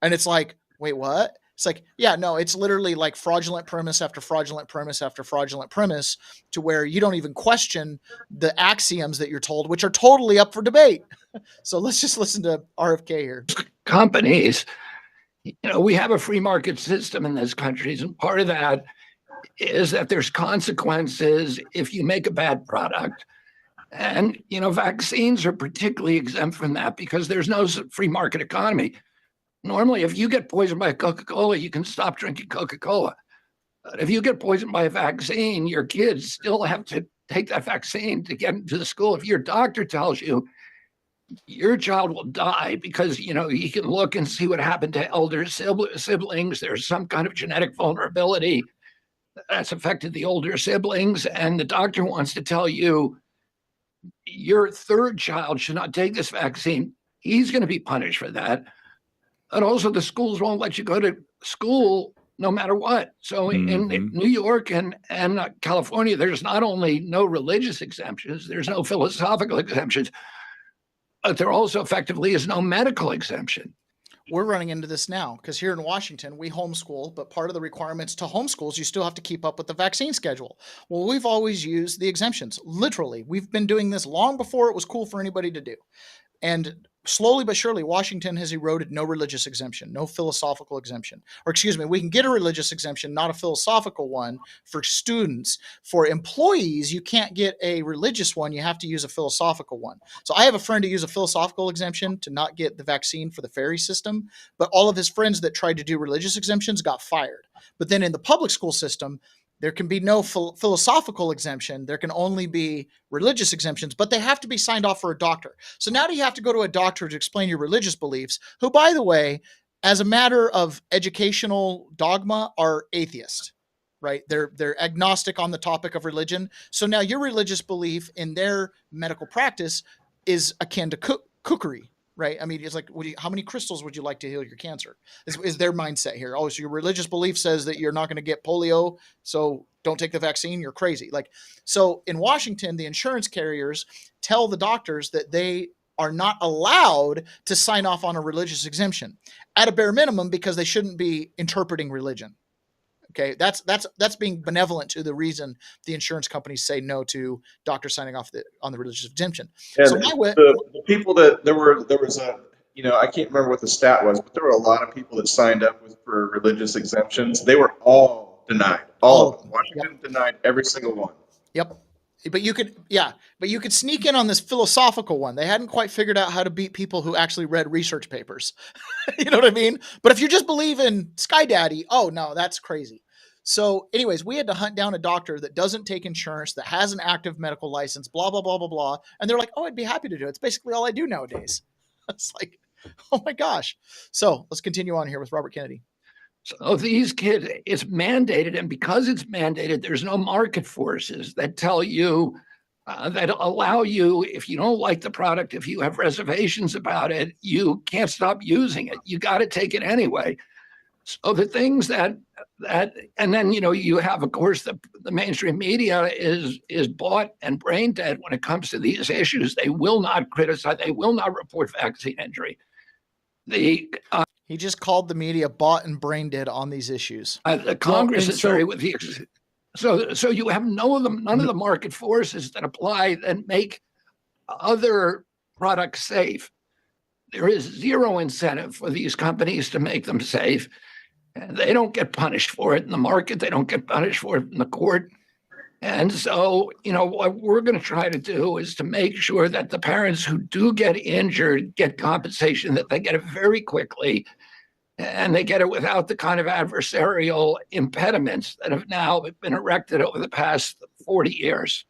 And it's like, wait, what? It's like, yeah, no, it's literally like fraudulent premise after fraudulent premise after fraudulent premise, to where you don't even question the axioms that you're told, which are totally up for debate. So let's just listen to RFK here. Companies, we have a free market system in this country, and part of that is that there's consequences if you make a bad product. And, vaccines are particularly exempt from that because there's no free market economy. Normally, if you get poisoned by Coca-Cola, you can stop drinking Coca-Cola. But if you get poisoned by a vaccine, your kids still have to take that vaccine to get into the school. If your doctor tells you your child will die because, you can look and see what happened to elder siblings, there's some kind of genetic vulnerability that's affected the older siblings, and the doctor wants to tell you your third child should not take this vaccine, he's going to be punished for that. And also the schools won't let you go to school no matter what. So in New York and California, there's not only no religious exemptions, there's no philosophical exemptions, but there also effectively is no medical exemption. we're running into this now because here in Washington, we homeschool, but part of the requirements to homeschool is you still have to keep up with the vaccine schedule. Well, we've always used the exemptions. Literally, we've been doing this long before it was cool for anybody to do. And slowly but surely, Washington has eroded no religious exemption, no philosophical exemption. Or excuse me, we can get a religious exemption, not a philosophical one for students. For employees, you can't get a religious one. You have to use a philosophical one. So I have a friend who used a philosophical exemption to not get the vaccine for the ferry system, but all of his friends that tried to do religious exemptions got fired. But then in the public school system, there can be no philosophical exemption. There can only be religious exemptions, but they have to be signed off for a doctor. So now you have to go to a doctor to explain your religious beliefs, who, by the way, as a matter of educational dogma, are atheist, right? They're agnostic on the topic of religion. So now your religious belief in their medical practice is akin to cookery, right? I mean, it's like, how many crystals would you like to heal your cancer? Is their mindset here? Oh, so your religious belief says that you're not going to get polio, so don't take the vaccine. You're crazy. Like, so in Washington, the insurance carriers tell the doctors that they are not allowed to sign off on a religious exemption at a bare minimum because they shouldn't be interpreting religion. Okay, that's being benevolent to the reason the insurance companies say no to doctors signing off on the religious exemption. And So the people that there was a, I can't remember what the stat was, but there were a lot of people that signed up for religious exemptions. They were all denied. All of them. Washington denied every single one. Yep. But you could sneak in on this philosophical one. They hadn't quite figured out how to beat people who actually read research papers. You know what I mean? But if you just believe in Sky Daddy, oh no, that's crazy. So anyways, we had to hunt down a doctor that doesn't take insurance, that has an active medical license, blah, blah, blah, blah, blah. And they're like, oh, I'd be happy to do it. It's basically all I do nowadays. It's like, oh my gosh. So let's continue on here with Robert Kennedy. So these kids, it's mandated, and because it's mandated, there's no market forces that tell you, that allow you, if you don't like the product, if you have reservations about it, you can't stop using it. You got to take it anyway. So the things that, and then, you have, of course, the mainstream media is bought and brain dead when it comes to these issues. They will not criticize, they will not report vaccine injury. He just called the media bought and brain dead on these issues. The Congress is very with the. So you have none of the market forces that apply that make other products safe. There is zero incentive for these companies to make them safe. They don't get punished for it in the market. They don't get punished for it in the court. And so, what we're going to try to do is to make sure that the parents who do get injured get compensation, that they get it very quickly, and they get it without the kind of adversarial impediments that have now been erected over the past 40 years.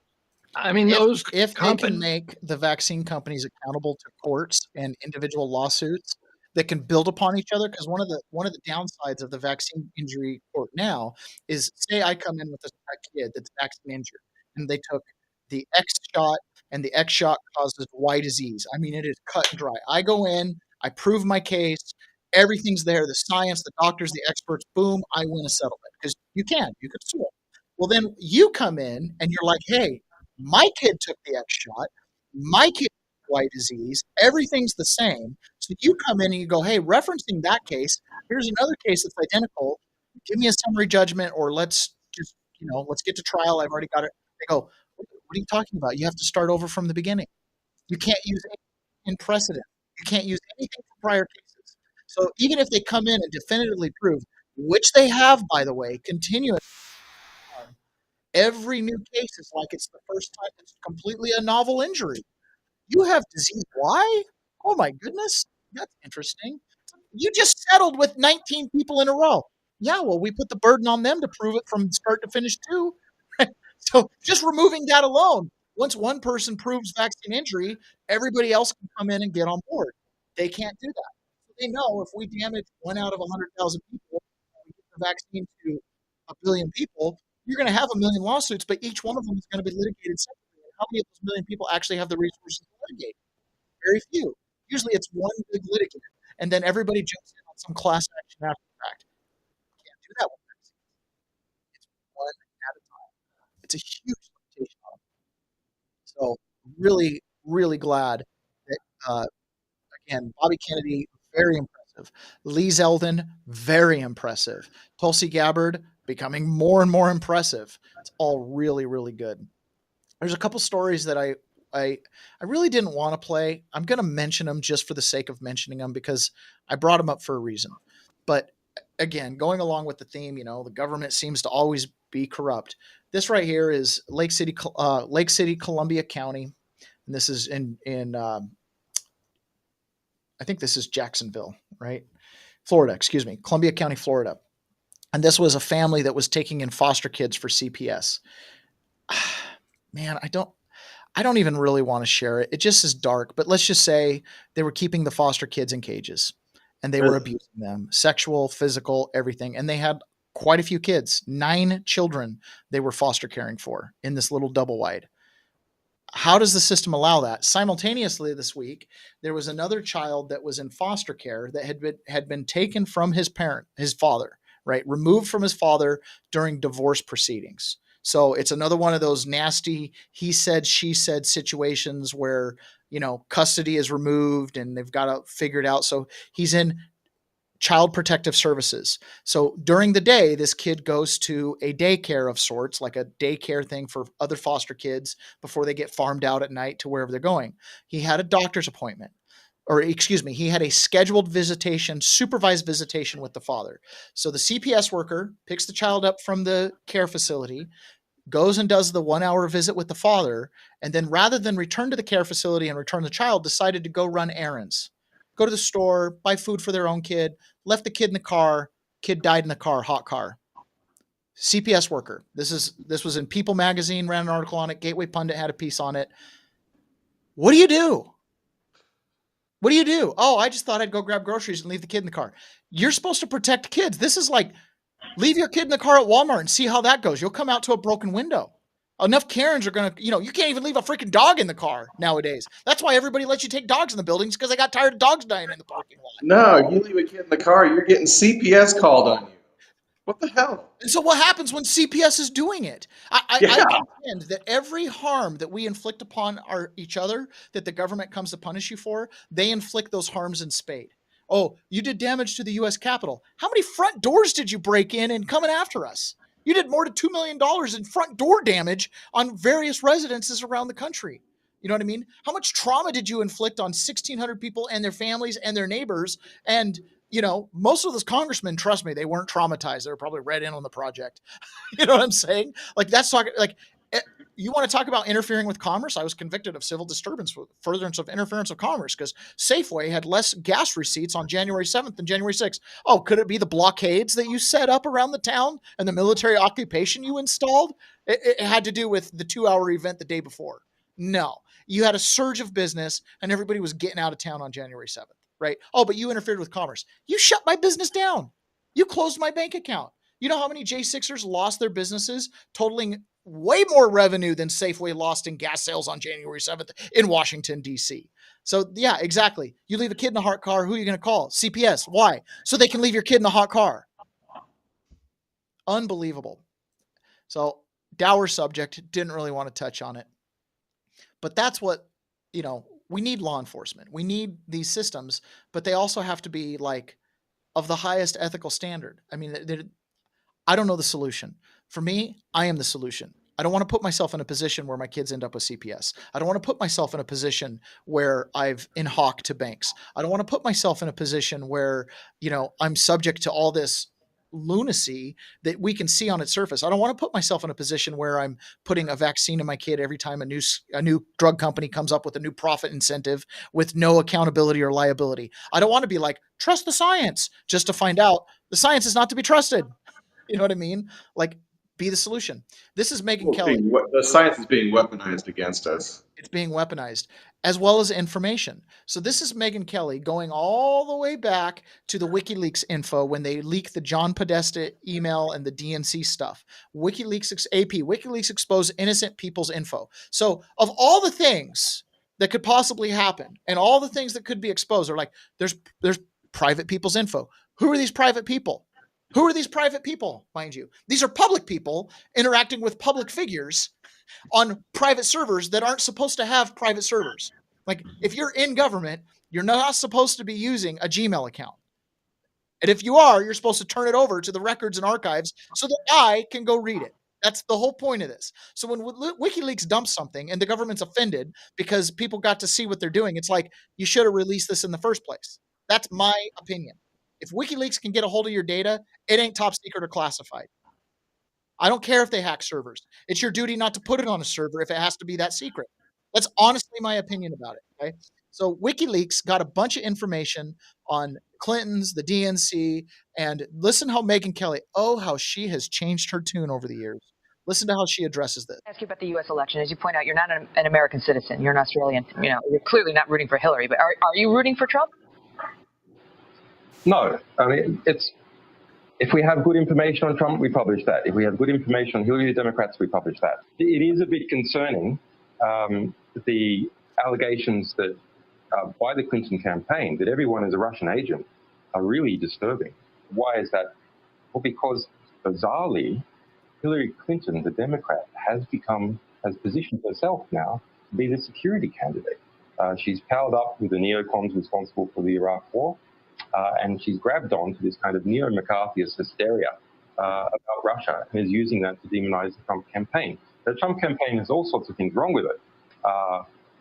I mean, if they can make the vaccine companies accountable to courts and individual lawsuits that can build upon each other, because one of the downsides of the vaccine injury court now is, say I come in with a kid that's vaccine injured and they took the X shot and the X shot causes Y disease. I mean, it is cut and dry. I go in, I prove my case, everything's there, the science, the doctors, the experts, boom, I win a settlement, because you could sue them. Well, then you come in and you're like, hey, my kid took the X shot, my kid took Y disease, everything's the same. So you come in and you go, hey, referencing that case, here's another case that's identical. Give me a summary judgment, or let's just, let's get to trial. I've already got it. They go, what are you talking about? You have to start over from the beginning. You can't use anything in precedent. You can't use anything from prior cases. So even if they come in and definitively prove, which they have, by the way, continuously, every new case is like it's the first time, it's completely a novel injury. You have disease Y? Oh my goodness, that's interesting. You just settled with 19 people in a row. Yeah, well, we put the burden on them to prove it from start to finish too. So just removing that alone, once one person proves vaccine injury, everybody else can come in and get on board. They can't do that. So they know if we damage 1 out of 100,000 people, we give the vaccine to 1 billion people, you're going to have 1 million lawsuits, but each one of them is going to be litigated separately. And how many of those 1 million people actually have the resources to litigate? Very few. Usually it's one big litigant, and then everybody jumps in on some class action after the fact. You can't do that with vaccines. It's one at a time. It's a huge limitation on them. So really, really glad that, again, Bobby Kennedy, very impressive. Lee Zeldin, very impressive. Tulsi Gabbard becoming more and more impressive. It's all really, really good. There's a couple stories that I really didn't want to play. I'm going to mention them just for the sake of mentioning them because I brought them up for a reason. But again, going along with the theme, the government seems to always be corrupt. This right here is Lake City, Columbia County, and this is in I think this is Jacksonville, right? Florida, excuse me, Columbia County, Florida. And this was a family that was taking in foster kids for CPS. Man, I don't even really want to share it. It just is dark, but let's just say they were keeping the foster kids in cages and they were abusing them, sexual, physical, everything. And they had quite a few kids, 9 children they were foster caring for in this little double wide. How does the system allow that? Simultaneously this week, there was another child that was in foster care that had been taken from his father, right? Removed from his father during divorce proceedings. So it's another one of those nasty he said, she said situations where, custody is removed and they've got to figure it out. So he's in Child Protective Services. So during the day, this kid goes to a daycare of sorts, like a daycare thing for other foster kids before they get farmed out at night to wherever they're going. He had a doctor's appointment, he had a scheduled visitation, supervised visitation with the father. So the CPS worker picks the child up from the care facility, goes and does the 1-hour visit with the father, and then rather than return to the care facility and return the child, decided to go run errands. Go to the store, buy food for their own kid, left the kid in the car, kid died in the car, hot car. CPS worker. This was in People magazine, ran an article on it. Gateway Pundit had a piece on it. What do you do? What do you do? Oh, I just thought I'd go grab groceries and leave the kid in the car. You're supposed to protect kids. This is like, leave your kid in the car at Walmart and see how that goes. You'll come out to a broken window. Enough Karens are going to, you can't even leave a freaking dog in the car nowadays. That's why everybody lets you take dogs in the buildings, because they got tired of dogs dying in the parking lot. No, you leave a kid in the car, you're getting CPS called on you. What the hell? And so what happens when CPS is doing it? I contend that every harm that we inflict upon each other, that the government comes to punish you for, they inflict those harms in spade. Oh, you did damage to the U.S. Capitol. How many front doors did you break in and coming after us? You did more than $2 million in front door damage on various residences around the country. You know what I mean? How much trauma did you inflict on 1,600 people and their families and their neighbors? And, most of those congressmen, trust me, they weren't traumatized. They were probably read in on the project. You know what I'm saying? Like, that's talking, like, you want to talk about interfering with commerce? I was convicted of civil disturbance with furtherance of interference of commerce because Safeway had less gas receipts on January 7th than January 6th. Oh, could it be the blockades that you set up around the town and the military occupation you installed? It had to do with the 2-hour event the day before. No, you had a surge of business and everybody was getting out of town on January 7th, right? Oh, but you interfered with commerce. You shut my business down. You closed my bank account. You know how many J6ers lost their businesses totaling way more revenue than Safeway lost in gas sales on January 7th in Washington, D.C. So, yeah, exactly. You leave a kid in a hot car, who are you going to call? CPS. Why? So they can leave your kid in a hot car. Unbelievable. So, dour subject. Didn't really want to touch on it. But that's what, we need law enforcement. We need these systems, but they also have to be of the highest ethical standard. I mean, I don't know the solution. For me, I am the solution. I don't want to put myself in a position where my kids end up with CPS. I don't want to put myself in a position where I've in hawk to banks. I don't want to put myself in a position where, I'm subject to all this lunacy that we can see on its surface. I don't want to put myself in a position where I'm putting a vaccine in my kid every time a new drug company comes up with a new profit incentive with no accountability or liability. I don't want to be like, trust the science, just to find out the science is not to be trusted. You know what I mean? Be the solution. This is Megyn Kelly. The science is being weaponized against us. It's being weaponized, as well as information. So this is Megyn Kelly going all the way back to the WikiLeaks info when they leaked the John Podesta email and the DNC stuff. WikiLeaks exposed innocent people's info. So of all the things that could possibly happen and all the things that could be exposed are there's private people's info. Who are these private people? Who are these private people, mind you? These are public people interacting with public figures on private servers that aren't supposed to have private servers. If you're in government, you're not supposed to be using a Gmail account. And if you are, you're supposed to turn it over to the records and archives so that I can go read it. That's the whole point of this. So when WikiLeaks dumps something and the government's offended because people got to see what they're doing, it's like, you should have released this in the first place. That's my opinion. If WikiLeaks can get a hold of your data, it ain't top secret or classified. I don't care if they hack servers. It's your duty not to put it on a server if it has to be that secret. That's honestly my opinion about it. Okay. So WikiLeaks got a bunch of information on Clintons, the DNC, and listen how Megyn Kelly, how she has changed her tune over the years. Listen to how she addresses this. Ask you about the U.S. election. As you point out, you're not an American citizen. You're an Australian. You're clearly not rooting for Hillary. But are you rooting for Trump? No. I mean, if we have good information on Trump, we publish that. If we have good information on Hillary, the Democrats, we publish that. It is a bit concerning, the allegations that by the Clinton campaign that everyone is a Russian agent are really disturbing. Why is that? Well, because bizarrely, Hillary Clinton, the Democrat, has positioned herself now to be the security candidate. She's powered up with the neocons responsible for the Iraq War, and she's grabbed on to this kind of neo-McCarthyist hysteria about Russia and is using that to demonize the Trump campaign. The Trump campaign has all sorts of things wrong with it,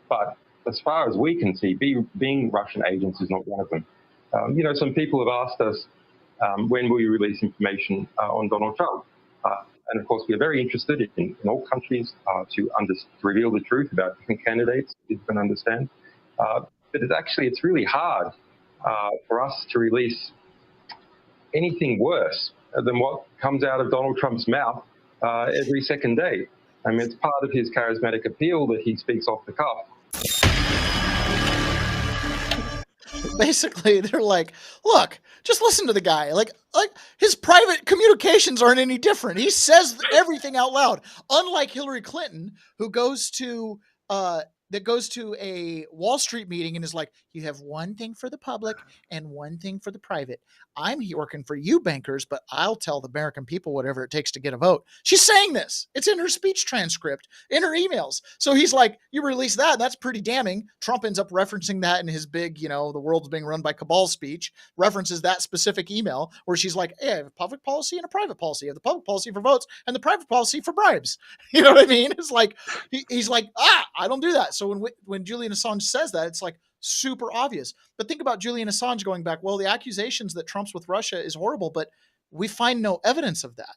but as far as we can see, being Russian agents is not one of them. Some people have asked us, when will you release information on Donald Trump? And of course, we are very interested in all countries to reveal the truth about different candidates, you can understand. But it's really hard for us to release anything worse than what comes out of Donald Trump's mouth every second day. I mean, it's part of his charismatic appeal that he speaks off the cuff. Basically, they're like, look, just listen to the guy. Like his private communications aren't any different. He says everything out loud. Unlike Hillary Clinton, who goes to a Wall Street meeting and is like, you have one thing for the public and one thing for the private. I'm working for you bankers, but I'll tell the American people whatever it takes to get a vote. She's saying this. It's in her speech transcript, in her emails. So he's like, you release that. That's pretty damning. Trump ends up referencing that in his big, the world's being run by cabal speech, references that specific email where she's like, hey, I have a public policy and a private policy. I have the public policy for votes and the private policy for bribes. You know what I mean? It's like, he's like, I don't do that. So when Julian Assange says that, it's like super obvious. But think about Julian Assange going back, well, the accusations that Trump's with Russia is horrible, but we find no evidence of that.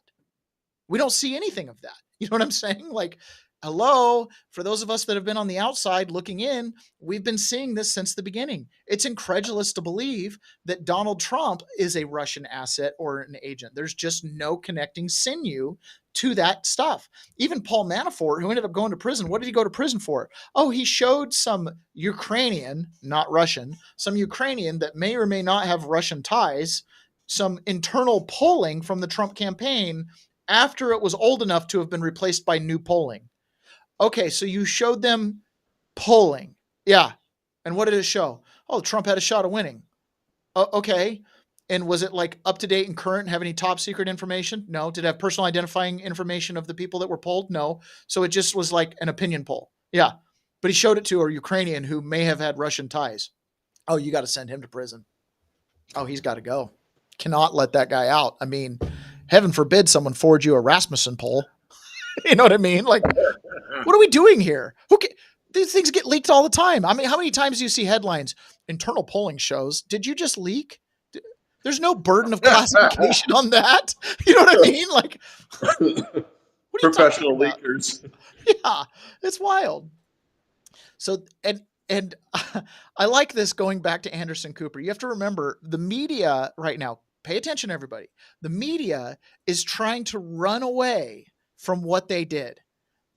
We don't see anything of that. You know what I'm saying? Like, hello, for those of us that have been on the outside looking in, we've been seeing this since the beginning. It's incredulous to believe that Donald Trump is a Russian asset or an agent. There's just no connecting sinew to that stuff. Even Paul Manafort, who ended up going to prison, what did he go to prison for? Oh, he showed some Ukrainian, not Russian, some Ukrainian that may or may not have Russian ties, some internal polling from the Trump campaign after it was old enough to have been replaced by new polling. Okay, so you showed them polling. Yeah. And what did it show? Oh, Trump had a shot of winning. Okay. And was it like up to date and current? Have any top secret information? No. Did it have personal identifying information of the people that were polled? No. So it just was like an opinion poll. Yeah. But he showed it to a Ukrainian who may have had Russian ties. Oh, you got to send him to prison. Oh, he's got to go. Cannot let that guy out. I mean, heaven forbid someone forward you a Rasmussen poll. You know what I mean? Like, what are we doing here? These things get leaked all the time. I mean, how many times do you see headlines? Internal polling shows. Did you just leak? There's no burden of classification on that. You know what I mean? Like, what are professional leakers. Yeah, it's wild. So, and I like this going back to Anderson Cooper. You have to remember the media right now. Pay attention, everybody. The media is trying to run away from what they did.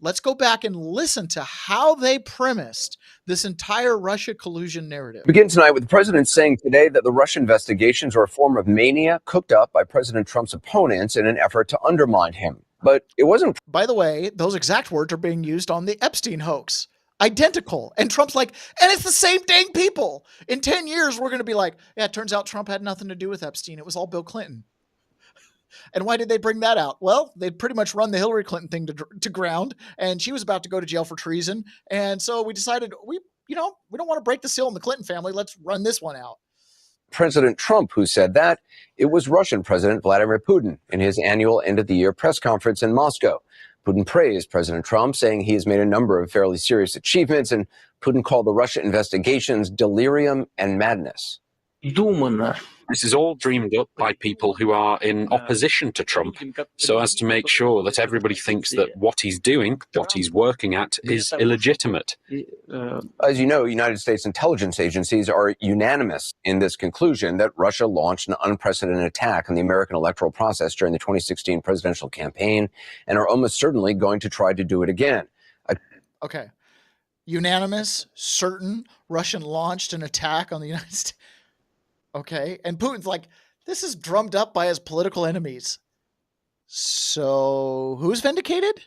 Let's go back and listen to how they premised this entire Russia collusion narrative. Begin tonight with the president saying today that the Russia investigations are a form of mania cooked up by President Trump's opponents in an effort to undermine him. But it wasn't. By the way, those exact words are being used on the Epstein hoax. Identical. And Trump's like, and it's the same dang people. In 10 years, we're going to be like, yeah, it turns out Trump had nothing to do with Epstein. It was all Bill Clinton. And why did they bring that out? Well, they'd pretty much run the Hillary Clinton thing to ground, and she was about to go to jail for treason. And so we decided, we don't want to break the seal in the Clinton family. Let's run this one out. President Trump who said that. It was Russian President Vladimir Putin in his annual end-of-the-year press conference in Moscow. Putin praised President Trump, saying he has made a number of fairly serious achievements, and Putin called the Russia investigations delirium and madness. This is all dreamed up by people who are in opposition to Trump, so as to make sure that everybody thinks that what he's doing, what he's working at, is illegitimate. As you know, United States intelligence agencies are unanimous in this conclusion that Russia launched an unprecedented attack on the American electoral process during the 2016 presidential campaign and are almost certainly going to try to do it again. Okay. Unanimous, certain, Russian launched an attack on the United States. Okay. And Putin's like, this is drummed up by his political enemies. So who's vindicated?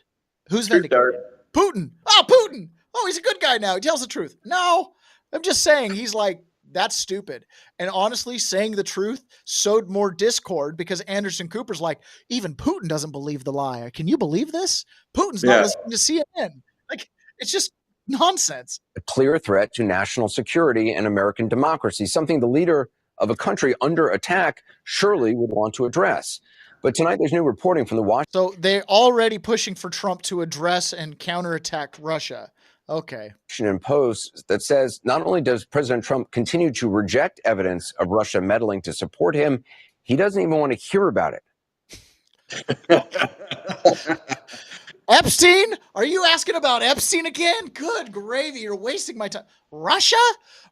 Who's vindicated? Putin. Oh, Putin. Oh, he's a good guy now. He tells the truth. No, I'm just saying he's like, that's stupid. And honestly, saying the truth sowed more discord because Anderson Cooper's like, even Putin doesn't believe the lie. Can you believe this? Putin's not listening to CNN. Like, it's just nonsense. A clear threat to national security and American democracy, something the leader of a country under attack surely would want to address. But tonight there's new reporting from the Washington. So they're already pushing for Trump to address and counterattack Russia. Okay. Washington Post that says not only does President Trump continue to reject evidence of Russia meddling to support him, he doesn't even want to hear about it. Epstein? Are you asking about Epstein again? Good gravy. You're wasting my time. Russia?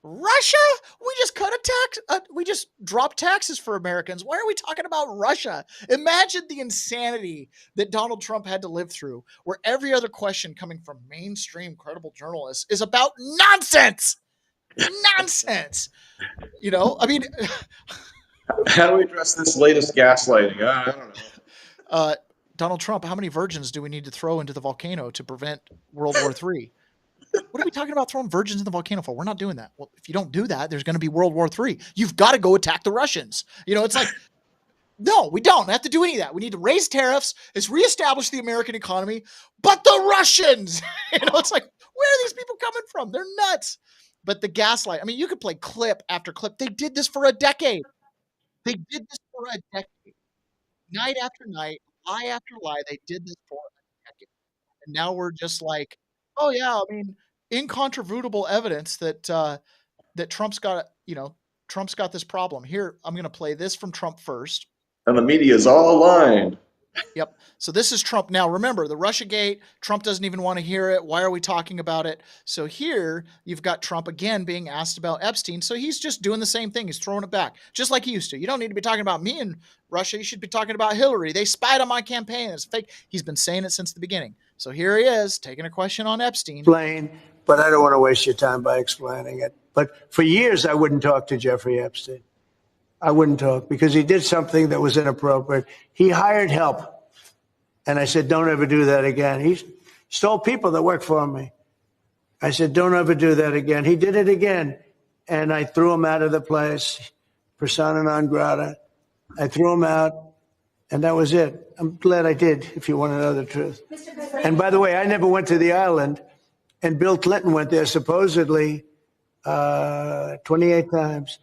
Russia? We just cut a tax. We just dropped taxes for Americans. Why are we talking about Russia? Imagine the insanity that Donald Trump had to live through, where every other question coming from mainstream credible journalists is about nonsense. Nonsense. You know, I mean, how do we address this latest gaslighting? I don't know. Donald Trump, how many virgins do we need to throw into the volcano to prevent World War III? What are we talking about throwing virgins in the volcano for? We're not doing that. Well, if you don't do that, there's going to be World War III. You've got to go attack the Russians. You know, it's like, no, we don't have to do any of that. We need to raise tariffs, it's reestablish the American economy, but the Russians, you know, it's like, where are these people coming from? They're nuts. But the gaslight, I mean, you could play clip after clip. They did this for a decade. They did this for a decade. Night after night, lie after lie, they did this for a decade. And now we're just like, oh yeah, I mean, incontrovertible evidence that that Trump's got this problem. Here, I'm going to play this from Trump first. And the media is all aligned. Yep. So this is Trump. Now, remember, the Russiagate, Trump doesn't even want to hear it. Why are we talking about it? So here you've got Trump again being asked about Epstein. So he's just doing the same thing. He's throwing it back, just like he used to. You don't need to be talking about me and Russia. You should be talking about Hillary. They spied on my campaign. It's fake. He's been saying it since the beginning. So here he is taking a question on Epstein. Explain, but I don't want to waste your time by explaining it. But for years, I wouldn't talk to Jeffrey Epstein. I wouldn't talk because he did something that was inappropriate. He hired help. And I said, don't ever do that again. He stole people that worked for me. I said, don't ever do that again. He did it again. And I threw him out of the place, persona non grata. I threw him out, and that was it. I'm glad I did, if you want to know the truth. And by the way, I never went to the island, and Bill Clinton went there supposedly 28 times.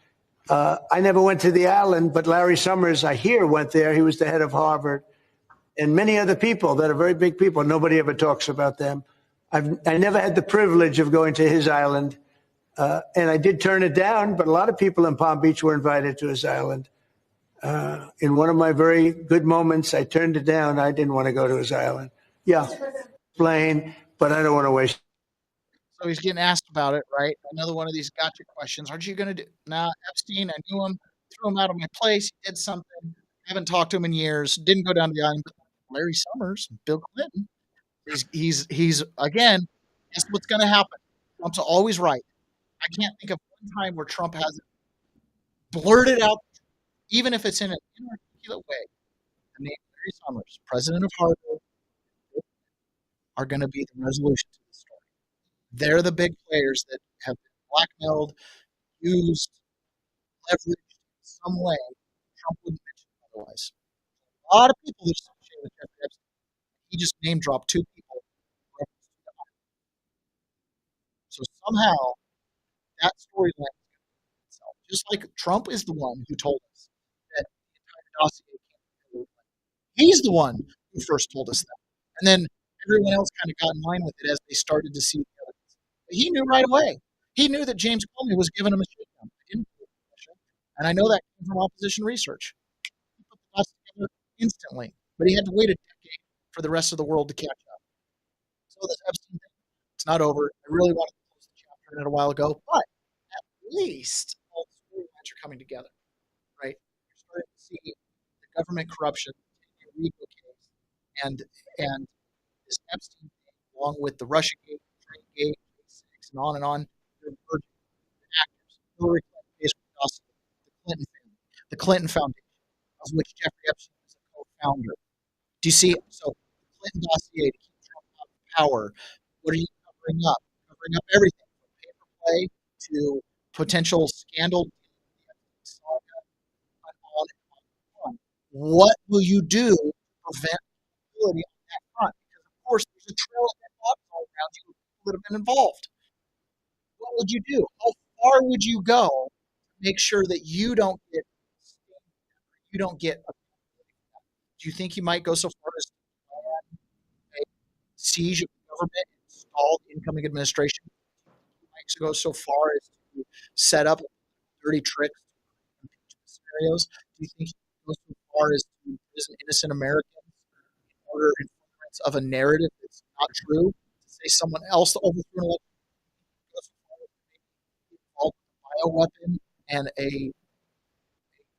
I never went to the island, but Larry Summers, I hear, went there. He was the head of Harvard. And many other people that are very big people. Nobody ever talks about them. I never had the privilege of going to his island. And I did turn it down, but a lot of people in Palm Beach were invited to his island. In one of my very good moments, I turned it down. I didn't want to go to his island. Yeah, explain, but I don't want to waste. So he's getting asked about it, right? Another one of these gotcha questions. Aren't you going to do? Nah, Epstein, I knew him, threw him out of my place. He did something. Haven't talked to him in years. Didn't go down to the island. Larry Summers, Bill Clinton. He's again, guess what's going to happen? Trump's always right. I can't think of one time where Trump hasn't blurted out, even if it's in an inarticulate way. The name Larry Summers, president of Harvard, are going to be the resolution to the story. They're the big players that have been blackmailed, used, leveraged in some way. Trump wouldn't mention it otherwise. A lot of people are associated with Jeffrey Epstein. He just name dropped two people. So somehow that storyline is going to itself. Just like Trump is the one who told us that the entire dossier came from. He's the one who first told us that. And then everyone else kind of got in line with it as they started to see the evidence. But he knew right away. He knew that James Comey was giving him a shakedown. And I know that came from opposition research. He put the dots together instantly, but he had to wait a decade for the rest of the world to catch up. So this Epstein thing, it's not over. I really wanted to close the chapter in it a while ago, but at least all the storylines are coming together, right? You're starting to see the government corruption, the RICO case, and this Epstein thing, along with the Russiagate, Traingate, and on and on. They're emerging. The actors, Hillary Clinton, case with Dawson, the Clinton family, the Clinton Foundation, of which Jeffrey Epstein is a co-founder. Do you see? So the Clinton dossier to keep Trump out of power. What are you covering up? Covering up everything from paper play to potential scandal, saga, and on and on and on. What will you do to prevent accountability on that front? Because of course there's a trail of dead bodies all around you of people that have been involved. What would you do? How far would you go to make sure that you don't get do you think he might go so far as to plan a siege of the government and install the incoming administration? He might go so far as to set up dirty tricks to impeachment scenarios? Do you think he goes so far as to imprison innocent Americans in order in furtherance of a narrative that's not true? To say someone else overthrew an election? Goes so far as to maybe get involved with a bioweapon and a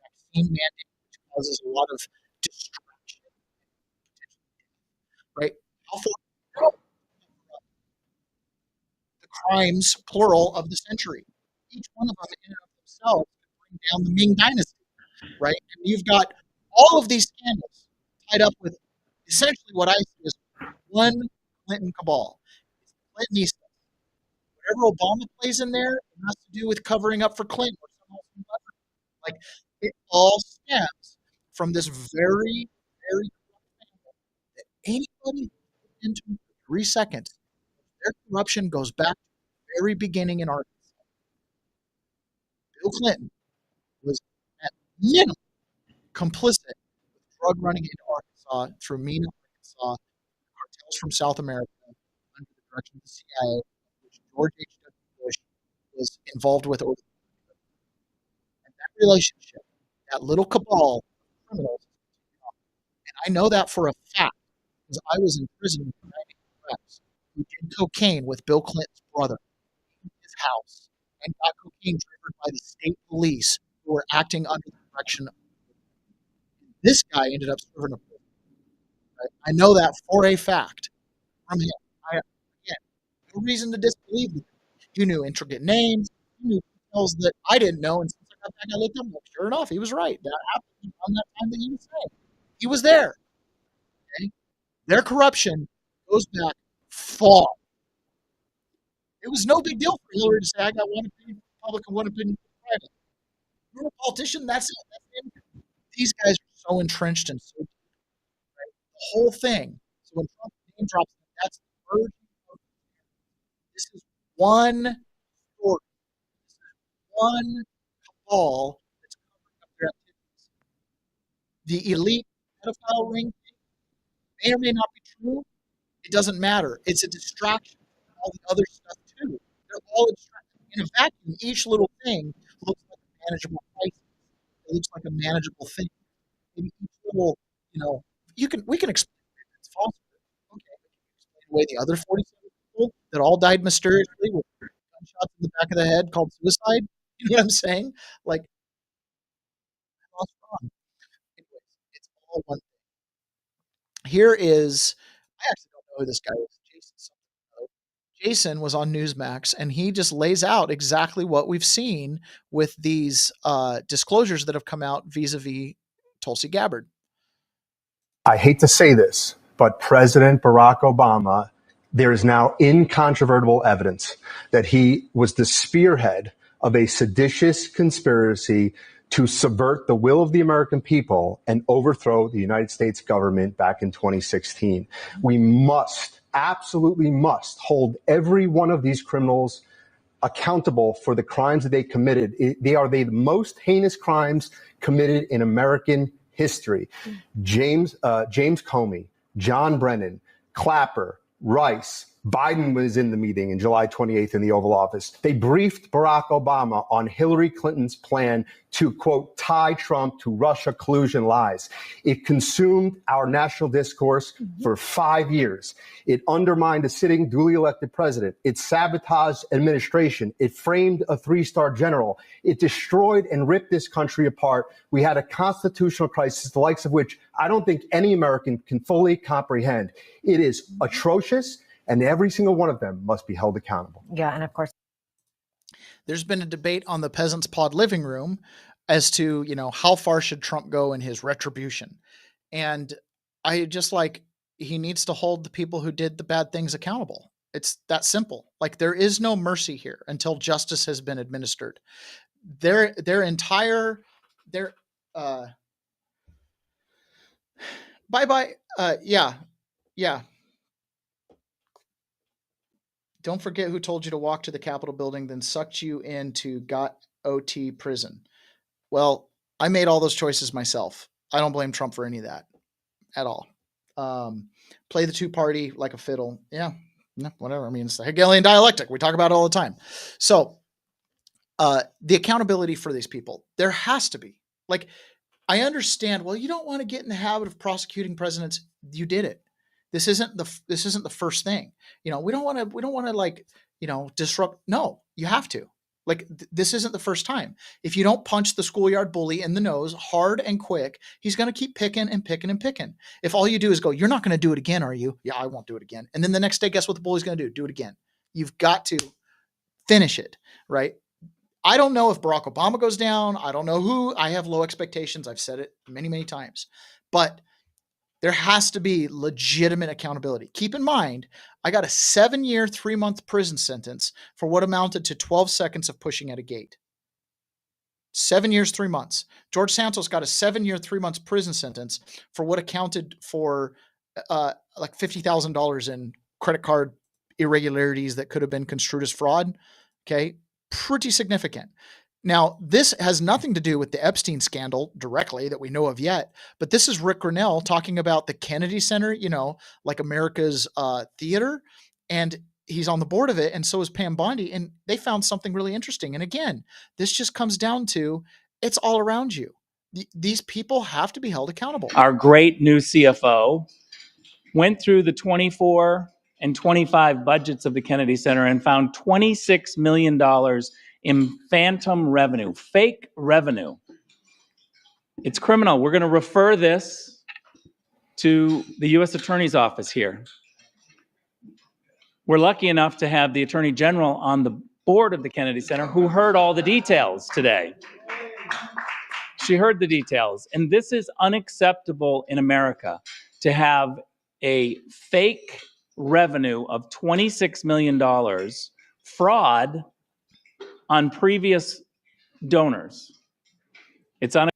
vaccine mandate, which causes a lot of distraction, right? How far the crimes, plural, of the century? Each one of them in and of themselves bring down the Ming Dynasty, right? And you've got all of these scandals tied up with essentially what I see as one Clinton cabal. It's the Clintonistas. Whatever Obama plays in there, it has to do with covering up for Clinton or someone else. Like, it all stems from this very, very that anybody into 3 seconds, their corruption goes back to the very beginning in Arkansas. Bill Clinton was at minimum complicit with drug running into Arkansas through Mena, Arkansas, cartels from South America under the direction of the CIA, which George H.W. Bush was involved with. And that relationship, that little cabal of criminals, and I know that for a fact because I was in prison with United Press who did cocaine with Bill Clinton's brother in his house and got cocaine triggered by the state police who were acting under the direction of this guy ended up serving a prison. Right? I know that for a fact from him. Again, no reason to disbelieve him. You knew intricate names. You knew details that I didn't know. And since I got back, I looked up. Sure enough, he was right. That happened on that time that he was saying. He was there. Okay? Their corruption goes back far. It was no big deal for Hillary to say, I got one opinion for public and one opinion for private. You're a politician, that's it. That's it. These guys are so entrenched and so deep, right? The whole thing. So when Trump name drops, that's the version of this is one story. This is one cabal that's covering up their activities. The elite pedophile ring may or may not be true. It doesn't matter. It's a distraction from all the other stuff too. They're all distracted. In a vacuum, each little thing looks like a manageable crisis. It looks like a manageable thing. Maybe each little, we can explain it. It's false. Okay, explain away the other 47 people that all died mysteriously with gunshots in the back of the head called suicide. You know what I'm saying? Like, anyways, it's all one thing. Here is, I actually don't know who this guy is. Jason something. Jason was on Newsmax, and he just lays out exactly what we've seen with these disclosures that have come out vis-a-vis Tulsi Gabbard. I hate to say this, but President Barack Obama, there is now incontrovertible evidence that he was the spearhead of a seditious conspiracy to subvert the will of the American people and overthrow the United States government back in 2016. We must, absolutely must, hold every one of these criminals accountable for the crimes that they committed. They are the most heinous crimes committed in American history. James Comey, John Brennan, Clapper, Rice, Biden was in the meeting in July 28th in the Oval Office. They briefed Barack Obama on Hillary Clinton's plan to, quote, tie Trump to Russia collusion lies. It consumed our national discourse for 5 years. It undermined a sitting, duly elected president. It sabotaged administration. It framed a three-star general. It destroyed and ripped this country apart. We had a constitutional crisis, the likes of which I don't think any American can fully comprehend. It is atrocious, and every single one of them must be held accountable. Yeah, and of course, there's been a debate on the Peasants Pod living room as to, how far should Trump go in his retribution. And I just he needs to hold the people who did the bad things accountable. It's that simple. There is no mercy here until justice has been administered. Their bye-bye. Yeah. Don't forget who told you to walk to the Capitol building, then sucked you into got OT prison. Well, I made all those choices myself. I don't blame Trump for any of that at all. Play the two-party like a fiddle. Yeah, whatever. I mean, it's the Hegelian dialectic. We talk about it all the time. So the accountability for these people, there has to be. I understand, well, you don't want to get in the habit of prosecuting presidents. You did it. This isn't the first thing. We don't want to disrupt. No, you have to. This isn't the first time. If you don't punch the schoolyard bully in the nose hard and quick, he's going to keep picking and picking and picking. If all you do is go, you're not going to do it again, are you? Yeah, I won't do it again. And then the next day, guess what the bully's going to do? Do it again. You've got to finish it, right? I don't know if Barack Obama goes down. I don't know who. I have low expectations. I've said it many, many times. But there has to be legitimate accountability. Keep in mind, I got a 7-year, 3-month prison sentence for what amounted to 12 seconds of pushing at a gate. 7 years, 3 months. George Santos got a 7-year, 3 months prison sentence for what accounted for $50,000 in credit card irregularities that could have been construed as fraud. Okay, pretty significant. Now, this has nothing to do with the Epstein scandal directly that we know of yet, but this is Rick Grinnell talking about the Kennedy Center, America's theater, and he's on the board of it, and so is Pam Bondi, and they found something really interesting. And again, this just comes down to it's all around you. These people have to be held accountable. Our great new CFO went through the 24 and 25 budgets of the Kennedy Center and found $26 million in phantom revenue, fake revenue. It's criminal. We're going to refer this to the U.S. Attorney's Office here. We're lucky enough to have the Attorney General on the board of the Kennedy Center who heard all the details today. She heard the details. And this is unacceptable in America to have a fake revenue of $26 million fraud on previous donors. It's fraud.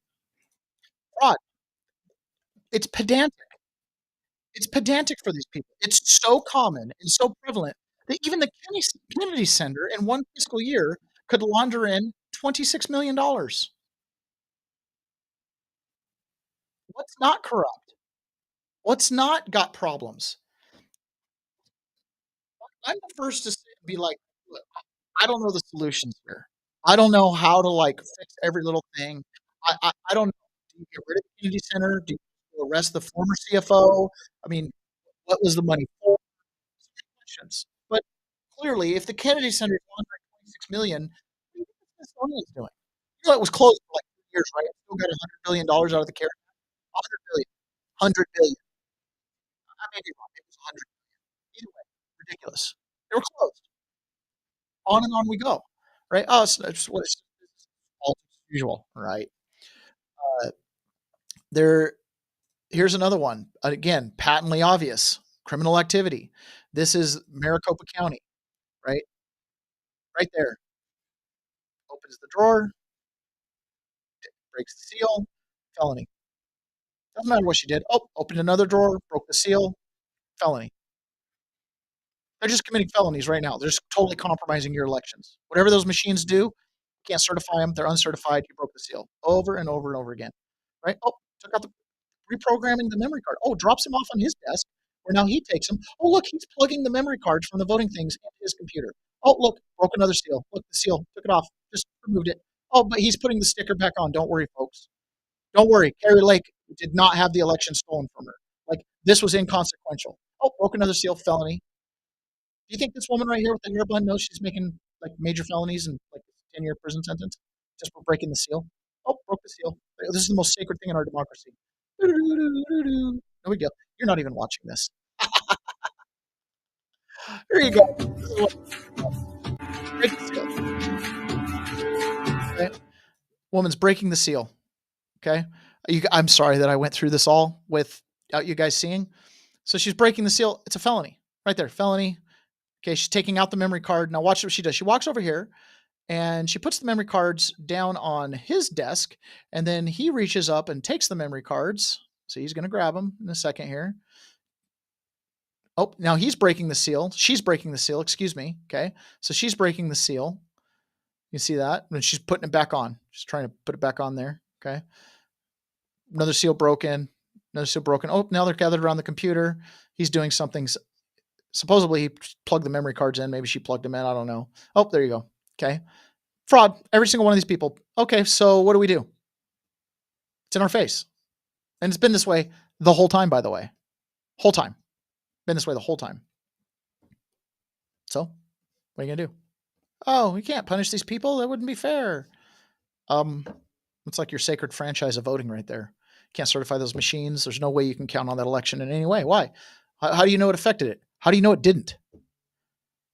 It's pedantic. It's pedantic for these people. It's so common and so prevalent that even the Kennedy Center in one fiscal year could launder in $26 million. What's not corrupt? What's not got problems? I'm the first to be like, look, I don't know the solutions here. I don't know how to fix every little thing. I don't know. Do you get rid of the Kennedy Center? Do you arrest the former CFO? I mean, what was the money for? Questions. But clearly, if the Kennedy Center is laundering $26 million, what do you think the Smithsonian's doing? It was closed for 2 years, right? It still got $100 billion out of the CARES Act. $100 billion. I may be wrong. It was $100 billion. Either way, ridiculous. They were closed. On and on we go, right? Oh, it's what it's all usual, right? Here's another one. Again, patently obvious criminal activity. This is Maricopa County, right? Right there. Opens the drawer, breaks the seal, felony. Doesn't matter what she did. Oh, opened another drawer, broke the seal, felony. They're just committing felonies right now. They're just totally compromising your elections. Whatever those machines do, you can't certify them. They're uncertified. You broke the seal over and over and over again. Right? Oh, took out the reprogramming the memory card. Oh, drops him off on his desk, where now he takes them. Oh, look, he's plugging the memory cards from the voting things into his computer. Oh, look, broke another seal. Look, the seal, took it off, just removed it. Oh, but he's putting the sticker back on. Don't worry, folks. Don't worry. Carrie Lake did not have the election stolen from her. Like, this was inconsequential. Oh, broke another seal, felony. Do you think this woman right here with the hair bun knows she's making like major felonies and like a 10-year prison sentence just for breaking the seal? Oh, broke the seal. This is the most sacred thing in our democracy. No big deal. You're not even watching this. Here you go. Break the seal. Okay. Woman's breaking the seal. Okay. I'm sorry that I went through this all without you guys seeing. So she's breaking the seal. It's a felony right there. Felony. Okay. She's taking out the memory card. Now watch what she does. She walks over here and she puts the memory cards down on his desk. And then he reaches up and takes the memory cards. So he's going to grab them in a second here. Oh, now he's breaking the seal. She's breaking the seal. Excuse me. Okay. So she's breaking the seal. You see that? And she's putting it back on. She's trying to put it back on there. Okay. Another seal broken. Another seal broken. Oh, now they're gathered around the computer. He's doing something. Supposedly he plugged the memory cards in. Maybe she plugged them in. I don't know. Oh, there you go. Okay. Fraud. Every single one of these people. Okay. So what do we do? It's in our face. And it's been this way the whole time, by the way. Whole time. Been this way the whole time. So what are you going to do? Oh, we can't punish these people. That wouldn't be fair. It's like your sacred franchise of voting right there. Can't certify those machines. There's no way you can count on that election in any way. Why? How do you know it affected it? How do you know it didn't?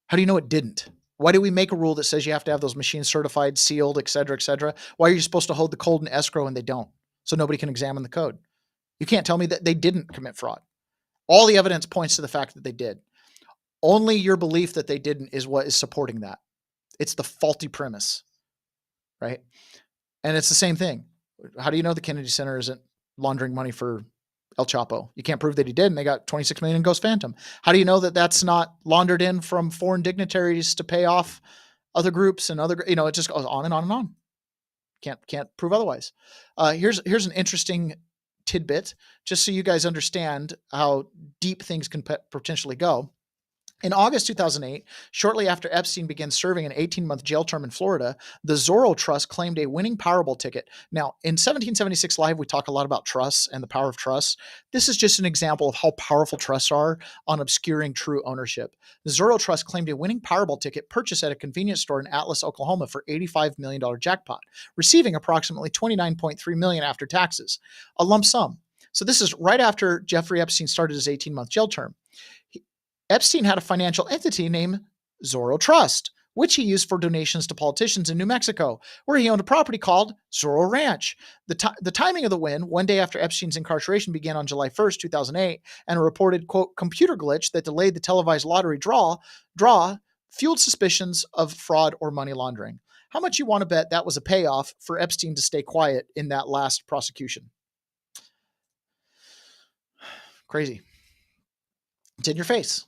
How do you know it didn't? Why do we make a rule that says you have to have those machines certified, sealed, et cetera, et cetera? Why are you supposed to hold the code in escrow and they don't? So nobody can examine the code. You can't tell me that they didn't commit fraud. All the evidence points to the fact that they did. Only your belief that they didn't is what is supporting that. It's the faulty premise, right? And it's the same thing. How do you know the Kennedy Center isn't laundering money for El Chapo? You can't prove that he did, and they got $26 million in Ghost Phantom. How do you know that that's not laundered in from foreign dignitaries to pay off other groups and other, it just goes on and on and on. Can't prove otherwise. Here's an interesting tidbit, just so you guys understand how deep things can potentially go. In August 2008, shortly after Epstein began serving an 18-month jail term in Florida, the Zorro Trust claimed a winning Powerball ticket. Now, in 1776 Live, we talk a lot about trusts and the power of trusts. This is just an example of how powerful trusts are on obscuring true ownership. The Zorro Trust claimed a winning Powerball ticket purchased at a convenience store in Atlas, Oklahoma for $85 million jackpot, receiving approximately $29.3 million after taxes, a lump sum. So this is right after Jeffrey Epstein started his 18-month jail term. Epstein had a financial entity named Zorro Trust, which he used for donations to politicians in New Mexico, where he owned a property called Zorro Ranch. The timing of the win, one day after Epstein's incarceration, began on July 1st, 2008, and a reported, quote, computer glitch that delayed the televised lottery draw fueled suspicions of fraud or money laundering. How much you want to bet that was a payoff for Epstein to stay quiet in that last prosecution? Crazy. It's in your face.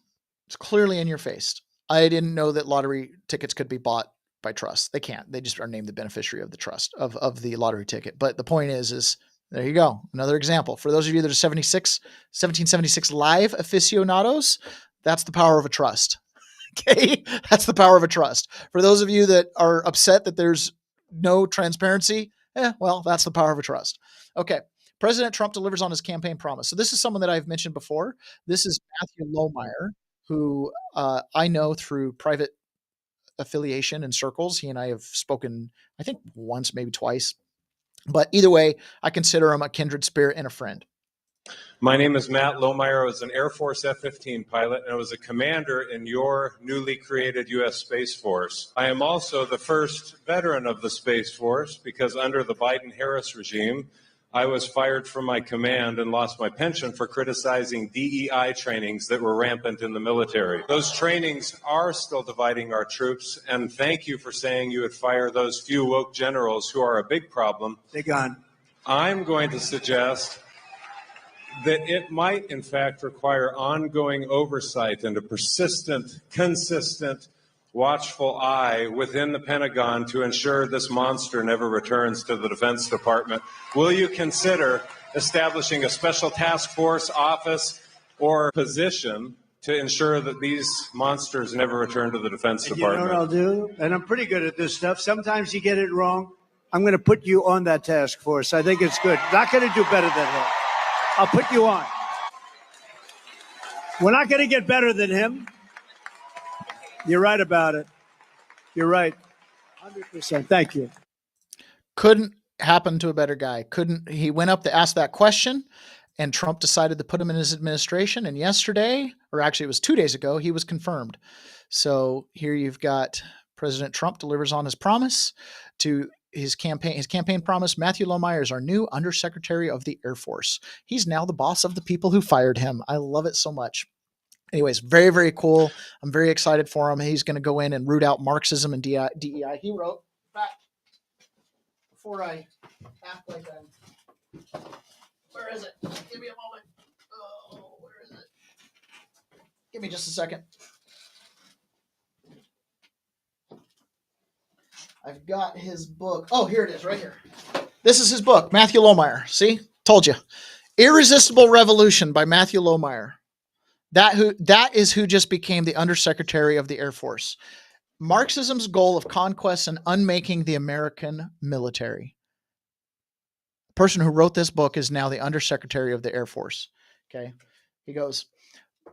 It's clearly in your face. I didn't know that lottery tickets could be bought by trusts. They can't. They just are named the beneficiary of the trust of the lottery ticket. But the point is there you go. Another example. For those of you that are 1776 Live aficionados, that's the power of a trust. Okay. That's the power of a trust. For those of you that are upset that there's no transparency, well, that's the power of a trust. Okay. President Trump delivers on his campaign promise. So this is someone that I've mentioned before. This is Matthew Lohmeyer, who I know through private affiliation and circles. He and I have spoken, I think, once, maybe twice. But either way, I consider him a kindred spirit and a friend. My name is Matt Lohmeyer. I was an Air Force F-15 pilot, and I was a commander in your newly created U.S. Space Force. I am also the first veteran of the Space Force because under the Biden-Harris regime, I was fired from my command and lost my pension for criticizing DEI trainings that were rampant in the military. Those trainings are still dividing our troops, and thank you for saying you would fire those few woke generals who are a big problem. They're gone. I'm going to suggest that it might, in fact, require ongoing oversight and a persistent, consistent, watchful eye within the Pentagon to ensure this monster never returns to the Defense Department. Will you consider establishing a special task force, office, or position to ensure that these monsters never return to the Defense Department? You know what I'll do? And I'm pretty good at this stuff. Sometimes you get it wrong. I'm going to put you on that task force. I think it's good. Not going to do better than him. I'll put you on. We're not going to get better than him. You're right about it. You're right. 100%. Thank you. Couldn't happen to a better guy. He went up to ask that question, and Trump decided to put him in his administration. And yesterday, or actually it was 2 days ago, he was confirmed. So here you've got President Trump delivers on his promise to his campaign promise. Matthew Lohmeyer is our new Undersecretary of the Air Force. He's now the boss of the people who fired him. I love it so much. Anyways, very, very cool. I'm very excited for him. He's going to go in and root out Marxism and DEI. He wrote, in fact, before I act like I'm, where is it? Give me a moment. Oh, where is it? Give me just a second. I've got his book. Oh, here it is, right here. This is his book, Matthew Lohmeyer. See? Told you. Irresistible Revolution by Matthew Lohmeyer. That is who just became the Undersecretary of the Air Force. Marxism's goal of conquest and unmaking the American military. The person who wrote this book is now the Undersecretary of the Air Force. Okay. He goes,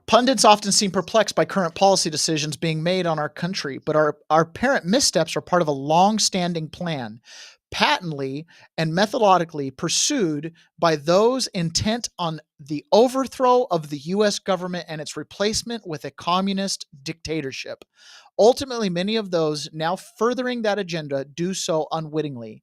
pundits often seem perplexed by current policy decisions being made on our country, but our apparent missteps are part of a long-standing plan, patently and methodically pursued by those intent on the overthrow of the U.S. government and its replacement with a communist dictatorship. Ultimately, many of those now furthering that agenda do so unwittingly.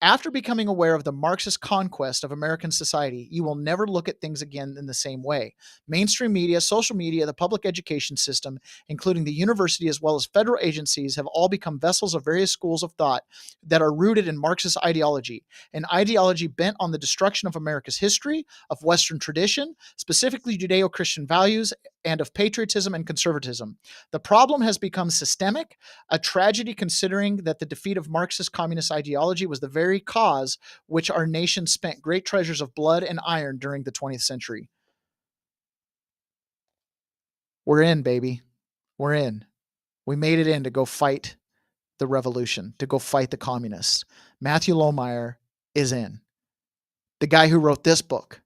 After becoming aware of the Marxist conquest of American society, you will never look at things again in the same way. Mainstream media, social media, the public education system, including the university as well as federal agencies, have all become vessels of various schools of thought that are rooted in Marxist ideology, an ideology bent on the destruction of America's history, of Western tradition, specifically Judeo-Christian values, and of patriotism and conservatism. The problem has become systemic, a tragedy considering that the defeat of Marxist communist ideology was the very cause which our nation spent great treasures of blood and iron during the 20th century. We're in, baby. We're in. We made it in to go fight the revolution, to go fight the communists. Matthew Lohmeyer is in. The guy who wrote this book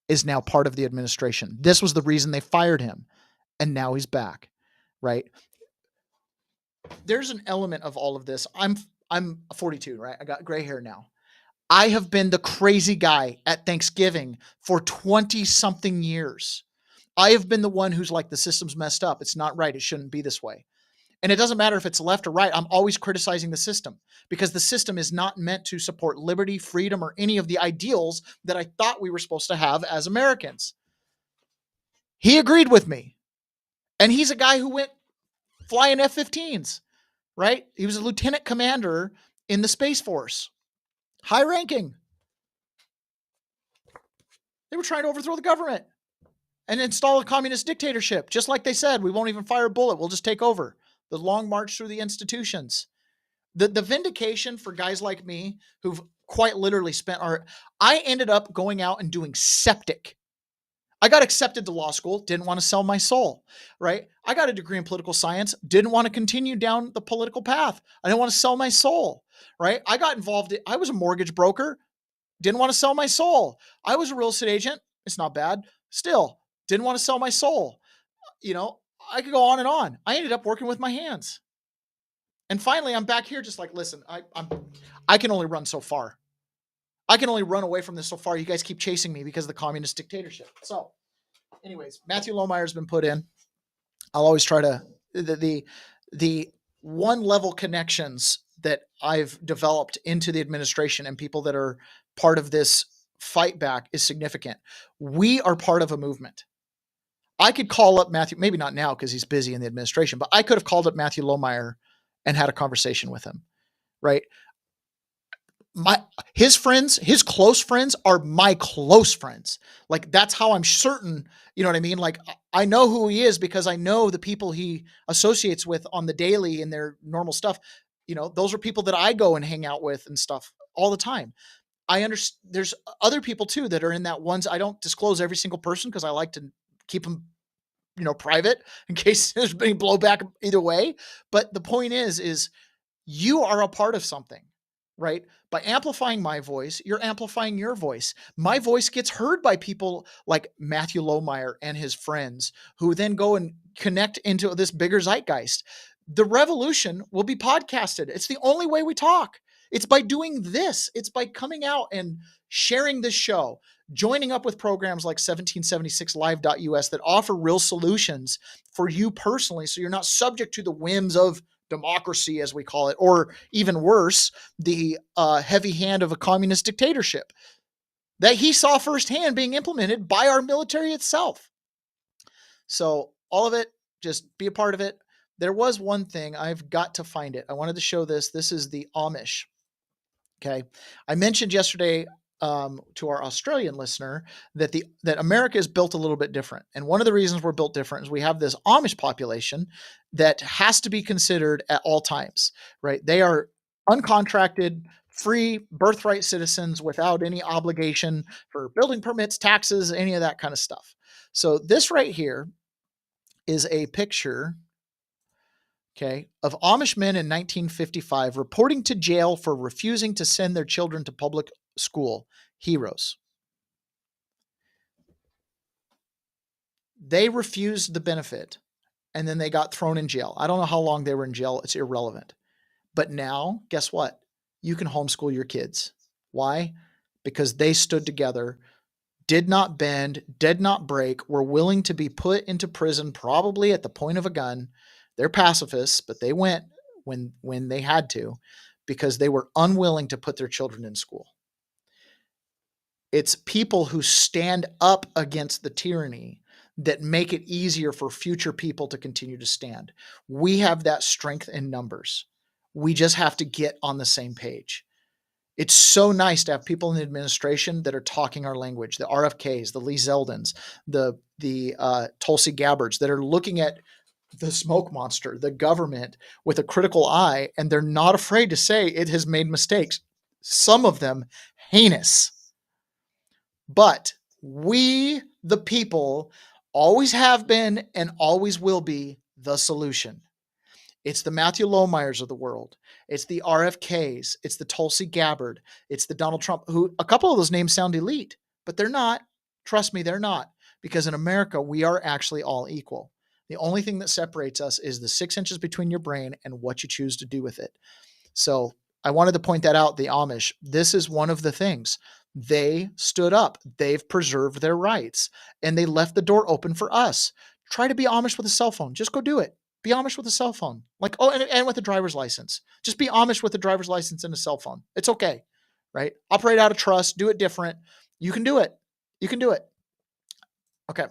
is now part of the administration. This was the reason they fired him, and now he's back, right? There's an element of all of this. I'm 42, right? I got gray hair now. I have been the crazy guy at Thanksgiving for 20-something years. I have been the one who's like, the system's messed up. It's not right. It shouldn't be this way. And it doesn't matter if it's left or right. I'm always criticizing the system because the system is not meant to support liberty, freedom, or any of the ideals that I thought we were supposed to have as Americans. He agreed with me. And he's a guy who went flying F-15s, right? He was a lieutenant commander in the Space Force. High ranking. They were trying to overthrow the government and install a communist dictatorship. Just like they said, we won't even fire a bullet. We'll just take over. The long march through the institutions. The vindication for guys like me who've quite literally I ended up going out and doing septic. I got accepted to law school, didn't want to sell my soul, right? I got a degree in political science, didn't want to continue down the political path. I didn't want to sell my soul, right? I got involved. I was a mortgage broker, didn't want to sell my soul. I was a real estate agent. It's not bad. Still, didn't want to sell my soul. You know, I could go on and on. I ended up working with my hands. And finally, I'm back here just like, listen, I can only run so far. I can only run away from this so far. You guys keep chasing me because of the communist dictatorship. So anyways, Matthew Lohmeyer has been put in. I'll always try to, the one level connections that I've developed into the administration and people that are part of this fight back is significant. We are part of a movement. I could call up Matthew, maybe not now because he's busy in the administration, but I could have called up Matthew Lohmeyer and had a conversation with him, right? his friends, his close friends are my close friends. Like, that's how I'm certain, you know what I mean? Like, I know who he is because I know the people he associates with on the daily and their normal stuff. You know, those are people that I go and hang out with and stuff all the time. I understand there's other people too that are in that ones. I don't disclose every single person because I like to keep them, you know, private in case there's any blowback either way. But the point is you are a part of something, right? By amplifying my voice, you're amplifying your voice. My voice gets heard by people like Matthew Lohmeyer and his friends, who then go and connect into this bigger zeitgeist. The revolution will be podcasted. It's the only way we talk. It's by doing this. It's by coming out and sharing this show, joining up with programs like 1776live.us that offer real solutions for you personally, so you're not subject to the whims of democracy, as we call it, or even worse, the heavy hand of a communist dictatorship that he saw firsthand being implemented by our military itself. So all of it, just be a part of it. There was one thing, I've got to find it. I wanted to show this. This is the Amish. Okay. I mentioned yesterday to our Australian listener that America is built a little bit different. And one of the reasons we're built different is we have this Amish population that has to be considered at all times, right? They are uncontracted, free birthright citizens without any obligation for building permits, taxes, any of that kind of stuff. So this right here is a picture, okay, of Amish men in 1955 reporting to jail for refusing to send their children to public school. Heroes. They refused the benefit and then they got thrown in jail. I don't know how long they were in jail. It's irrelevant. But now, guess what? You can homeschool your kids. Why? Because they stood together, did not bend, did not break, were willing to be put into prison, probably at the point of a gun. They're pacifists, but they went when they had to because they were unwilling to put their children in school. It's people who stand up against the tyranny that make it easier for future people to continue to stand. We have that strength in numbers. We just have to get on the same page. It's so nice to have people in the administration that are talking our language, the RFKs, the Lee Zeldins, the Tulsi Gabbards that are looking at the smoke monster, the government, with a critical eye, and they're not afraid to say it has made mistakes. Some of them heinous. But we, the people, always have been and always will be the solution. It's the Matthew Lohmeyers of the world. It's the RFKs. It's the Tulsi Gabbard. It's the Donald Trump, who a couple of those names sound elite, but they're not. Trust me, they're not. Because in America, we are actually all equal. The only thing that separates us is the 6 inches between your brain and what you choose to do with it. So I wanted to point that out, the Amish. This is one of the things. They stood up. They've preserved their rights. And they left the door open for us. Try to be Amish with a cell phone. Just go do it. Be Amish with a cell phone. Like, oh, and with a driver's license. Just be Amish with a driver's license and a cell phone. It's okay, right? Operate out of trust. Do it different. You can do it. You can do it. Okay.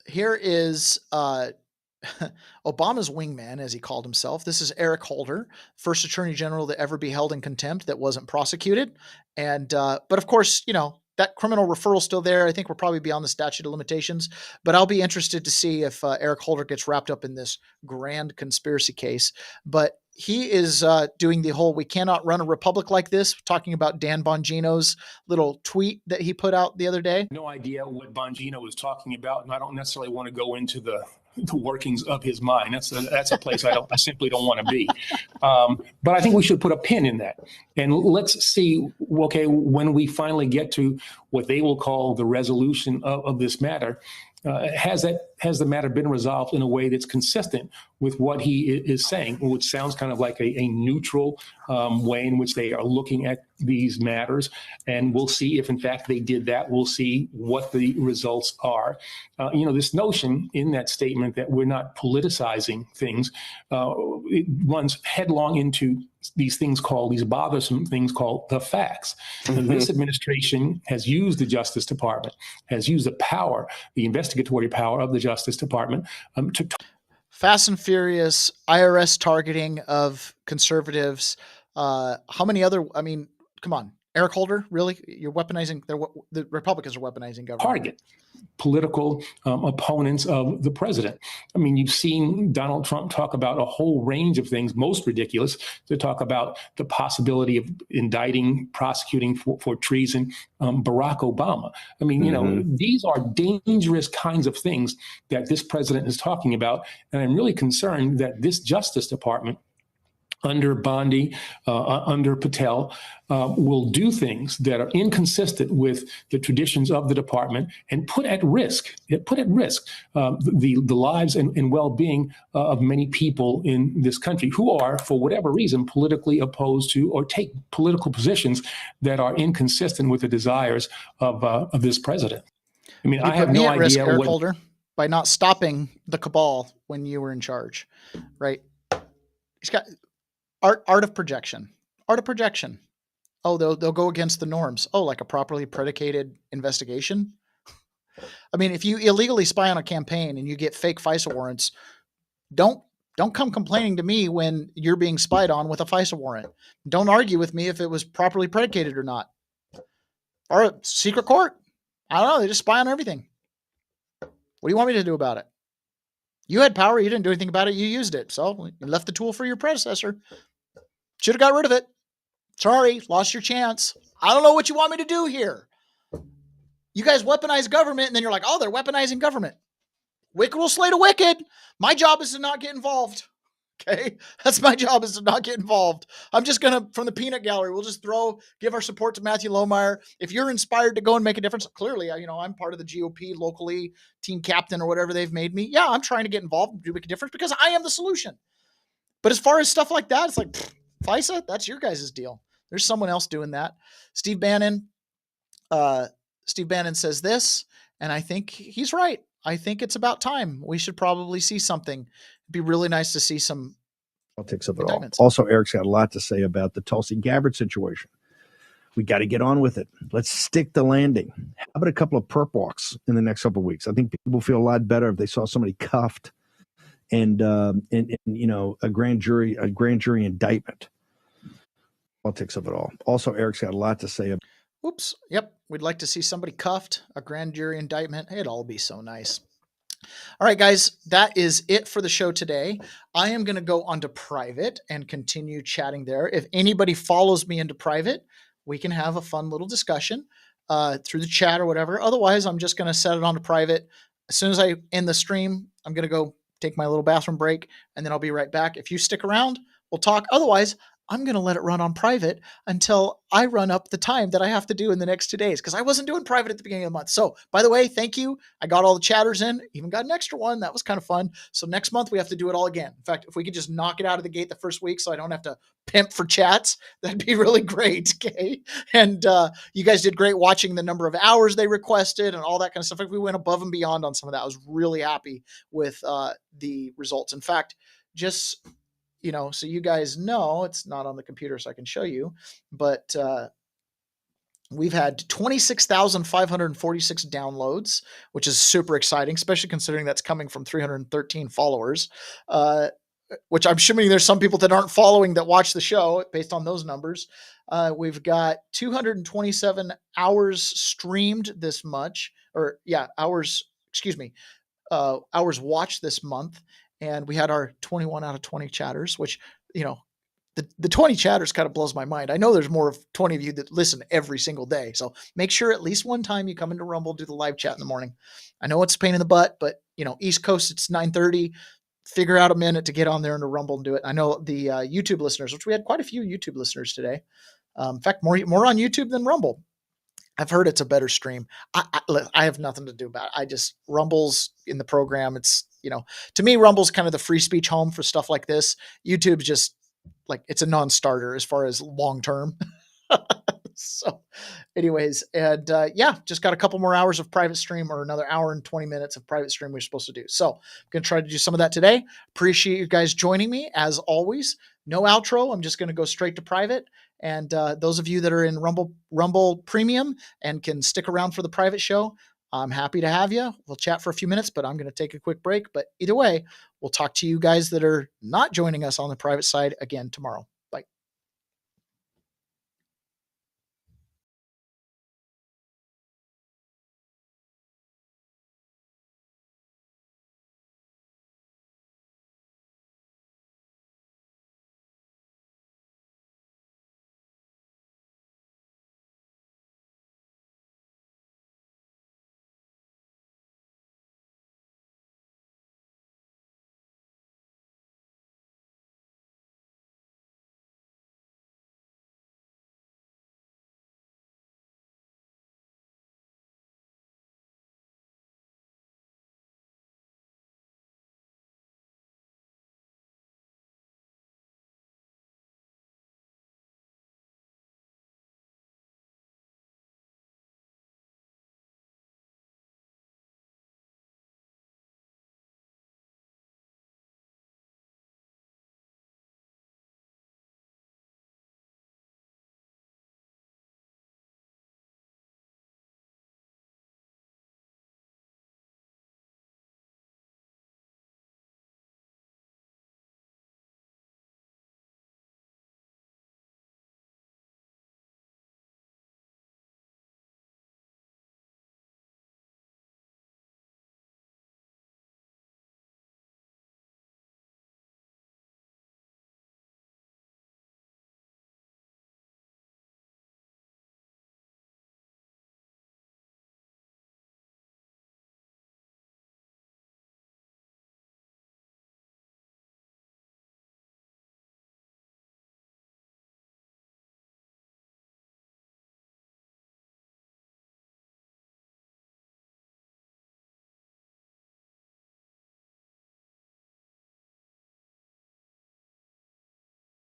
Here is Obama's wingman, as he called himself. This is Eric Holder, first attorney general to ever be held in contempt that wasn't prosecuted. And but of course, you know, that criminal referral is still there. I think we're probably beyond the statute of limitations, but I'll be interested to see if Eric Holder gets wrapped up in this grand conspiracy case. But he is doing the whole, we cannot run a republic like this, talking about Dan Bongino's little tweet that he put out the other day. No idea what Bongino was talking about, and I don't necessarily want to go into the workings of his mind. That's a place I simply don't want to be. But I think we should put a pin in that, and let's see. Okay, when we finally get to what they will call the resolution of this matter, has the matter been resolved in a way that's consistent with what he is saying, which sounds kind of like a neutral way in which they are looking at these matters. And we'll see if, in fact, they did that. We'll see what the results are. This notion in that statement that we're not politicizing things, it runs headlong into these bothersome things called the facts. Mm-hmm. This administration has used the Justice Department, has used the investigatory power of the Justice Department to... Fast and furious IRS targeting of conservatives, How many other? I mean, come on, Eric Holder, really? You're weaponizing? The Republicans are weaponizing government. Target political opponents of the president. I mean, you've seen Donald Trump talk about a whole range of things, most ridiculous, to talk about the possibility of indicting, prosecuting for treason Barack Obama. I mean, you know, these are dangerous kinds of things that this president is talking about. And I'm really concerned that this Justice Department, under Bondi, under Patel, will do things that are inconsistent with the traditions of the department and put at risk the lives and well-being of many people in this country who are, for whatever reason, politically opposed to or take political positions that are inconsistent with the desires of this president. I mean, I have no idea risk, Eric what Holder, by not stopping the cabal when you were in charge, right? He's got art of projection. Art of projection. Oh, they'll go against the norms. Oh, like a properly predicated investigation. I mean, if you illegally spy on a campaign and you get fake FISA warrants, don't come complaining to me when you're being spied on with a FISA warrant. Don't argue with me if it was properly predicated or not. Or a secret court. I don't know. They just spy on everything. What do you want me to do about it? You had power. You didn't do anything about it. You used it. So you left the tool for your predecessor. Should have got rid of it. Sorry, lost your chance. I don't know what you want me to do here. You guys weaponize government, and then you're like, oh, they're weaponizing government. Wicked will slay the wicked. My job is to not get involved. Okay? That's my job, is to not get involved. I'm just going to, from the peanut gallery, we'll just give our support to Matthew Lohmeyer. If you're inspired to go and make a difference, clearly, you know, I'm part of the GOP locally, team captain or whatever they've made me. Yeah, I'm trying to get involved and make a difference because I am the solution. But as far as stuff like that, it's like, FISA, that's your guys' deal. There's someone else doing that. Steve Bannon says this, and I think he's right. I think it's about time. We should probably see something. It'd be really nice to see some politics of it all. Also, Eric's got a lot to say about the Tulsi Gabbard situation. We got to get on with it. Let's stick the landing. How about a couple of perp walks in the next couple of weeks? I think people will feel a lot better if they saw somebody cuffed and you know, a grand jury indictment. Politics of it all. Also, Eric's got a lot to say. Oops. Yep. We'd like to see somebody cuffed, a grand jury indictment. It'd all be so nice. All right, guys, that is it for the show today. I am going to go onto private and continue chatting there. If anybody follows me into private, we can have a fun little discussion through the chat or whatever. Otherwise, I'm just going to set it onto private. As soon as I end the stream, I'm going to go take my little bathroom break, and then I'll be right back. If you stick around, we'll talk. Otherwise, I'm going to let it run on private until I run up the time that I have to do in the next 2 days, because I wasn't doing private at the beginning of the month. So, by the way, thank you. I got all the chatters in, even got an extra one. That was kind of fun. So next month, we have to do it all again. In fact, if we could just knock it out of the gate the first week so I don't have to pimp for chats, that'd be really great, okay? And you guys did great watching the number of hours they requested and all that kind of stuff. We went above and beyond on some of that. I was really happy with the results. In fact, just... you know, so you guys know, it's not on the computer so I can show you, but we've had 26,546 downloads, which is super exciting, especially considering that's coming from 313 followers, which I'm assuming there's some people that aren't following that watch the show based on those numbers. We've got 227 hours streamed this much, hours watched this month. And we had our 21 out of 20 chatters, which, you know, the 20 chatters kind of blows my mind. I know there's more of 20 of you that listen every single day. So make sure at least one time you come into Rumble, do the live chat in the morning. I know it's a pain in the butt, but, you know, East Coast, it's 9:30. Figure out a minute to get on there into Rumble and do it. I know the YouTube listeners, which we had quite a few YouTube listeners today. In fact, more on YouTube than Rumble. I've heard it's a better stream. I have nothing to do about it. Rumble's in the program. It's, you know, to me, Rumble's kind of the free speech home for stuff like this. YouTube's just like, it's a non-starter as far as long-term. So anyways, and just got a couple more hours of private stream, or another hour and 20 minutes of private stream we're supposed to do. So I'm going to try to do some of that today. Appreciate you guys joining me as always. No outro. I'm just going to go straight to private. And those of you that are in Rumble Premium and can stick around for the private show, I'm happy to have you. We'll chat for a few minutes, but I'm going to take a quick break. But either way, we'll talk to you guys that are not joining us on the private side again tomorrow.